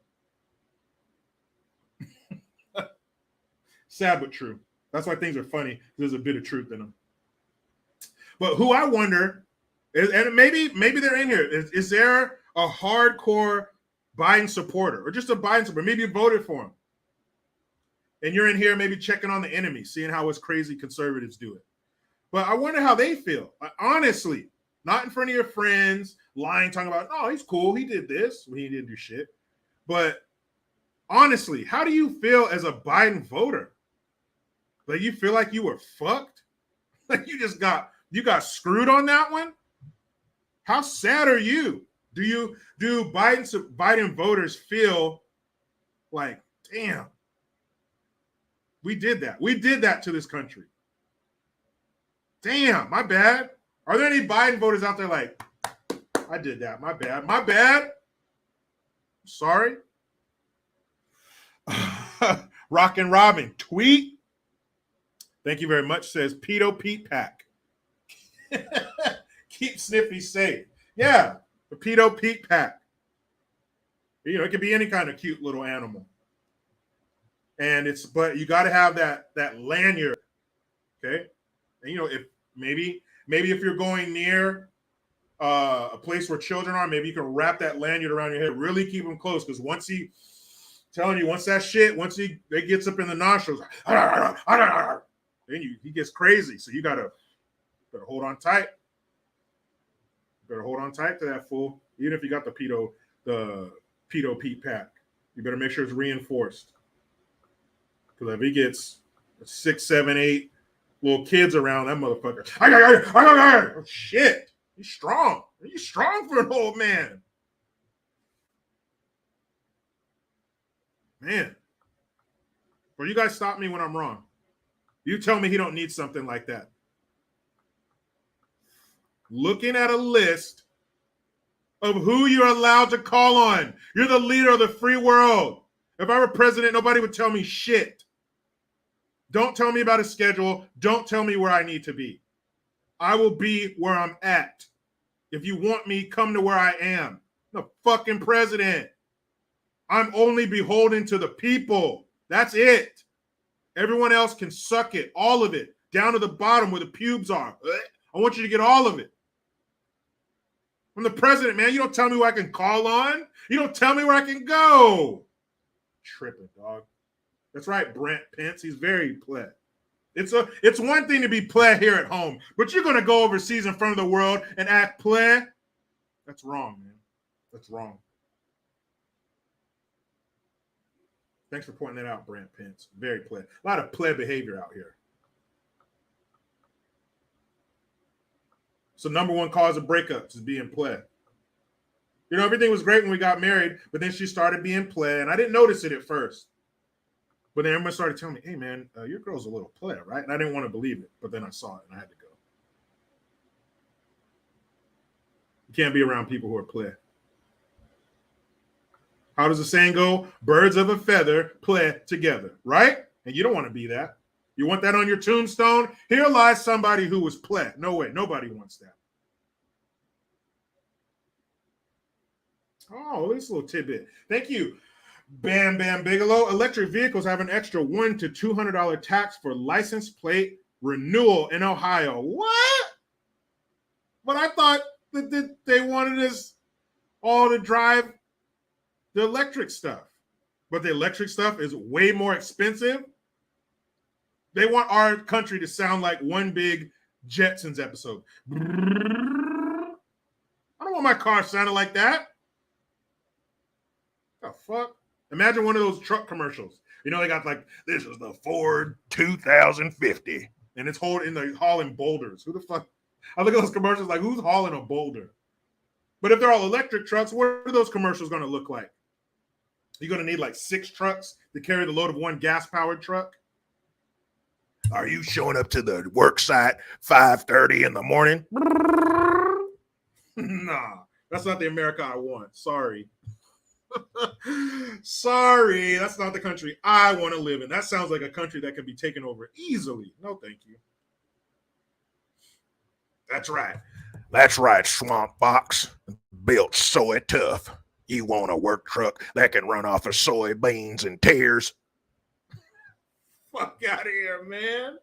Sad but true. That's why things are funny. There's a bit of truth in them. But who I wonder, and maybe they're in here. Is there a hardcore Biden supporter or just a Biden supporter? Maybe you voted for him. And you're in here maybe checking on the enemy, seeing how us crazy conservatives do it. But I wonder how they feel. Honestly, not in front of your friends, lying, talking about, oh, he's cool. He did this when he didn't do shit. But honestly, how do you feel as a Biden voter? Like you feel like you were fucked? Like you got screwed on that one? How sad are you? Do Biden voters feel like, damn, we did that. We did that to this country. Damn, my bad. Are there any Biden voters out there like, I did that, my bad. My bad. Sorry. Rockin' Robin, tweet. Thank you very much, says Pedo Pete Pack. Keep Sniffy safe. Yeah, the Pedo Pete Pack. You know, it could be any kind of cute little animal. But you got to have that lanyard, okay? And you know, if maybe if you're going near a place where children are, maybe you can wrap that lanyard around your head. Really keep them close, because once he gets up in the nostrils, then he gets crazy. So you better hold on tight. Better hold on tight to that fool. Even if you got the pedo Pete Pack, you better make sure it's reinforced. Because if he gets 6, 7, 8 little kids around, that motherfucker. Oh, shit. He's strong. He's strong for an old man. Man. Well, you guys stop me when I'm wrong. You tell me he don't need something like that. Looking at a list of who you're allowed to call on. You're the leader of the free world. If I were president, nobody would tell me shit. Don't tell me about a schedule. Don't tell me where I need to be. I will be where I'm at. If you want me, come to where I am. I'm the fucking president. I'm only beholden to the people. That's it. Everyone else can suck it, all of it, down to the bottom where the pubes are. I want you to get all of it. I'm the president, man. You don't tell me where I can call on. You don't tell me where I can go. Tripping, dog. That's right, Brent Pence. He's very pleb. It's one thing to be pleb here at home, but you're going to go overseas in front of the world and act pleb? That's wrong, man. That's wrong. Thanks for pointing that out, Brent Pence. Very pleb. A lot of pleb behavior out here. So number one cause of breakups is being pleb. You know, everything was great when we got married, but then she started being pleb, and I didn't notice it at first. But then everyone started telling me, hey, man, your girl's a little player, right? And I didn't want to believe it. But then I saw it and I had to go. You can't be around people who are play. How does the saying go? Birds of a feather play together, right? And you don't want to be that. You want that on your tombstone? Here lies somebody who was play. No way. Nobody wants that. Oh, this little tidbit. Thank you. Bam Bam Bigelow. Electric vehicles have an extra $100 to $200 tax for license plate renewal in Ohio. What? But I thought that they wanted us all to drive the electric stuff. But the electric stuff is way more expensive. They want our country to sound like one big Jetsons episode. I don't want my car sounding like that. The fuck? Imagine one of those truck commercials. You know, they got like, this is the Ford 2050. And it's hauling boulders. Who the fuck? I look at those commercials like, who's hauling a boulder? But if they're all electric trucks, what are those commercials going to look like? You're going to need like 6 trucks to carry the load of one gas-powered truck?
Are you showing up to the work site 5:30 in the morning?
Nah, that's not the America I want. Sorry. Sorry, that's not the country I want to live in. That sounds like a country that can be taken over easily. No, thank you. That's right.
That's right, Swamp Fox. Built soy tough. You want a work truck that can run off of soybeans and tears?
Fuck out of here, man.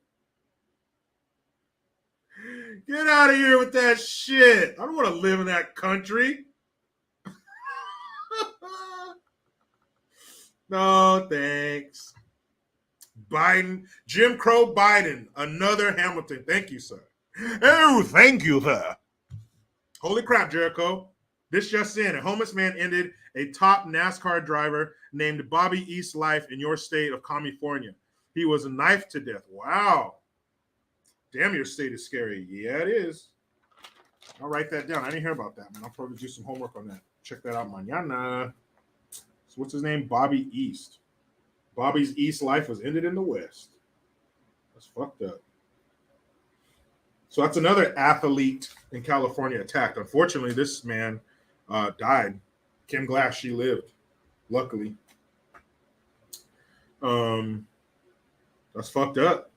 Get out of here with that shit. I don't want to live in that country. No, thanks. Biden, Jim Crow Biden, another Hamilton. Thank you, sir.
Oh, thank you, sir.
Holy crap, Jericho. This just in. A homeless man ended a top NASCAR driver named Bobby East's life in your state of California. He was knifed to death. Wow. Damn, your state is scary. Yeah, it is. I'll write that down. I didn't hear about that, man. I'll probably do some homework on that. Check that out mañana. So what's his name? Bobby East. Bobby's East life was ended in the West. That's fucked up. So that's another athlete in California attacked. Unfortunately, this man died. Kim Glass, she lived. Luckily. That's fucked up.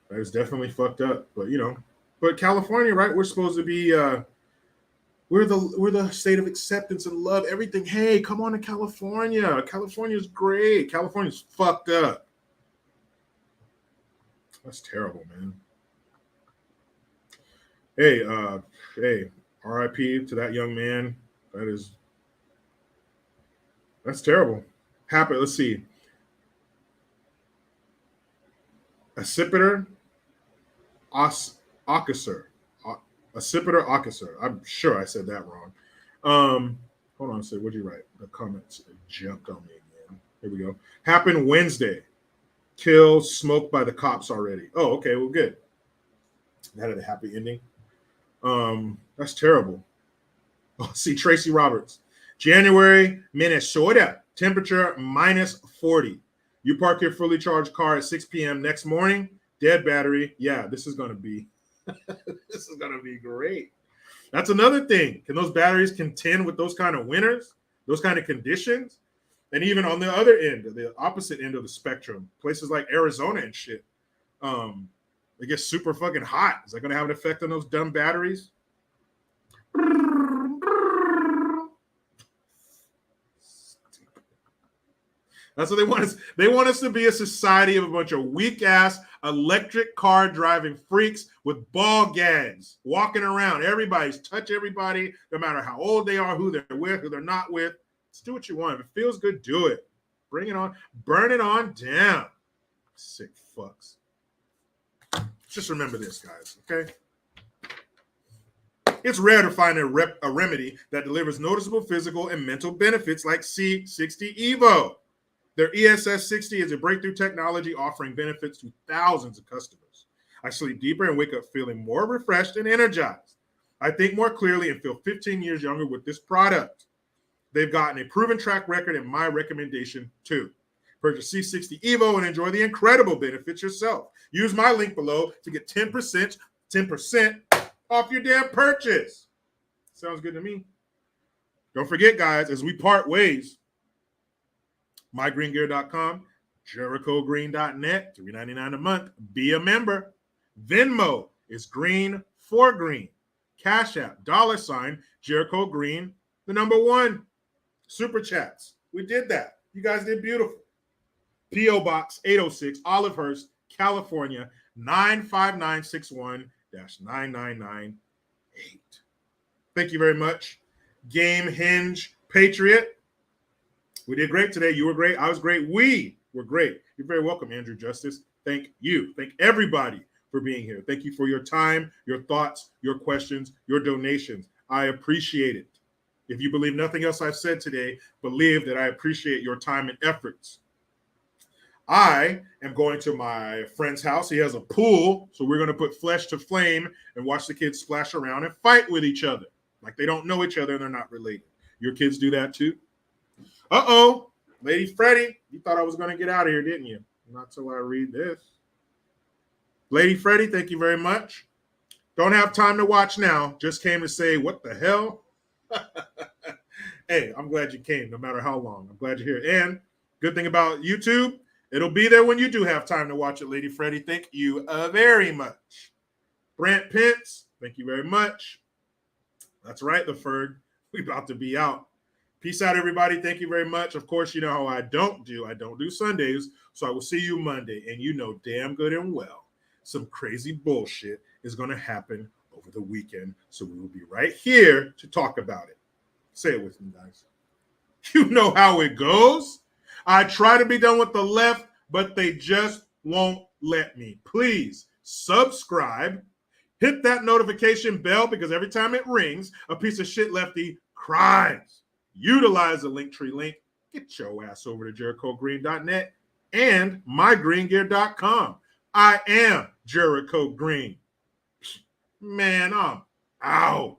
That is definitely fucked up. But but California, right? We're supposed to be we're the state of acceptance and love. Everything. Hey, come on to California. California's great. California's fucked up. That's terrible, man. Hey, R.I.P. to that young man. That's terrible. Let's see. Accipiter officer. Accipiter officer. I'm sure I said that wrong. Hold on a second. What'd you write? The comments jumped on me again. Here we go. Happened Wednesday. Killed, smoked by the cops already. Oh, okay. Well, good. That had a happy ending. That's terrible. Oh, see, Tracy Roberts. January, Minnesota. Temperature -40. You park your fully charged car at 6 p.m. next morning. Dead battery. Yeah, this is going to be great. That's another thing. Can those batteries contend with those kind of winters, those kind of conditions? And even on the other end, the opposite end of the spectrum, places like Arizona and shit, it gets super fucking hot. Is that going to have an effect on those dumb batteries? That's what they want us. They want us to be a society of a bunch of weak-ass electric car driving freaks with ball gags, walking around. Everybody's touch everybody, no matter how old they are, who they're with, who they're not with. Just do what you want. If it feels good, do it. Bring it on. Burn it on down. Sick fucks. Just remember this, guys, okay? It's rare to find a remedy that delivers noticeable physical and mental benefits like C60 Evo. Their ESS 60 is a breakthrough technology offering benefits to thousands of customers. I sleep deeper and wake up feeling more refreshed and energized. I think more clearly and feel 15 years younger with this product. They've gotten a proven track record and my recommendation too. Purchase C60 Evo and enjoy the incredible benefits yourself. Use my link below to get 10% off your damn purchase. Sounds good to me. Don't forget, guys, as we part ways, mygreengear.com, JerichoGreen.net, $3.99 a month. Be a member. Venmo is Green4Green. Cashapp, $ Jericho Green, the #1. Super chats. We did that. You guys did beautiful. P.O. Box 806, Olivehurst, California, 95961-9998. Thank you very much. Game Hinge Patriot. We did great today. You were great. I was great. We were great. You're very welcome, Andrew Justice. Thank you. Thank everybody for being here. Thank you for your time, your thoughts, your questions, your donations. I appreciate it. If you believe nothing else I've said today, believe that I appreciate your time and efforts. I am going to my friend's house. He has a pool, so we're going to put flesh to flame and watch the kids splash around and fight with each other like they don't know each other and they're not related. Your kids do that too? Uh-oh, Lady Freddie, you thought I was going to get out of here, didn't you? Not till I read this. Lady Freddie, thank you very much. Don't have time to watch now. Just came to say, what the hell? Hey, I'm glad you came, no matter how long. I'm glad you're here. And good thing about YouTube, it'll be there when you do have time to watch it, Lady Freddie. Thank you very much. Brant Pence, thank you very much. That's right, the Ferg. We about to be out. Peace out, everybody. Thank you very much. Of course, you know how I don't do Sundays, so I will see you Monday. And you know damn good and well some crazy bullshit is going to happen over the weekend, so we will be right here to talk about it. Say it with me, guys. You know how it goes. I try to be done with the left, but they just won't let me. Please subscribe. Hit that notification bell because every time it rings, a piece of shit lefty cries. Utilize the Linktree link. Get your ass over to JerichoGreen.net and mygreengear.com. I am Jericho Green. Man, I'm out.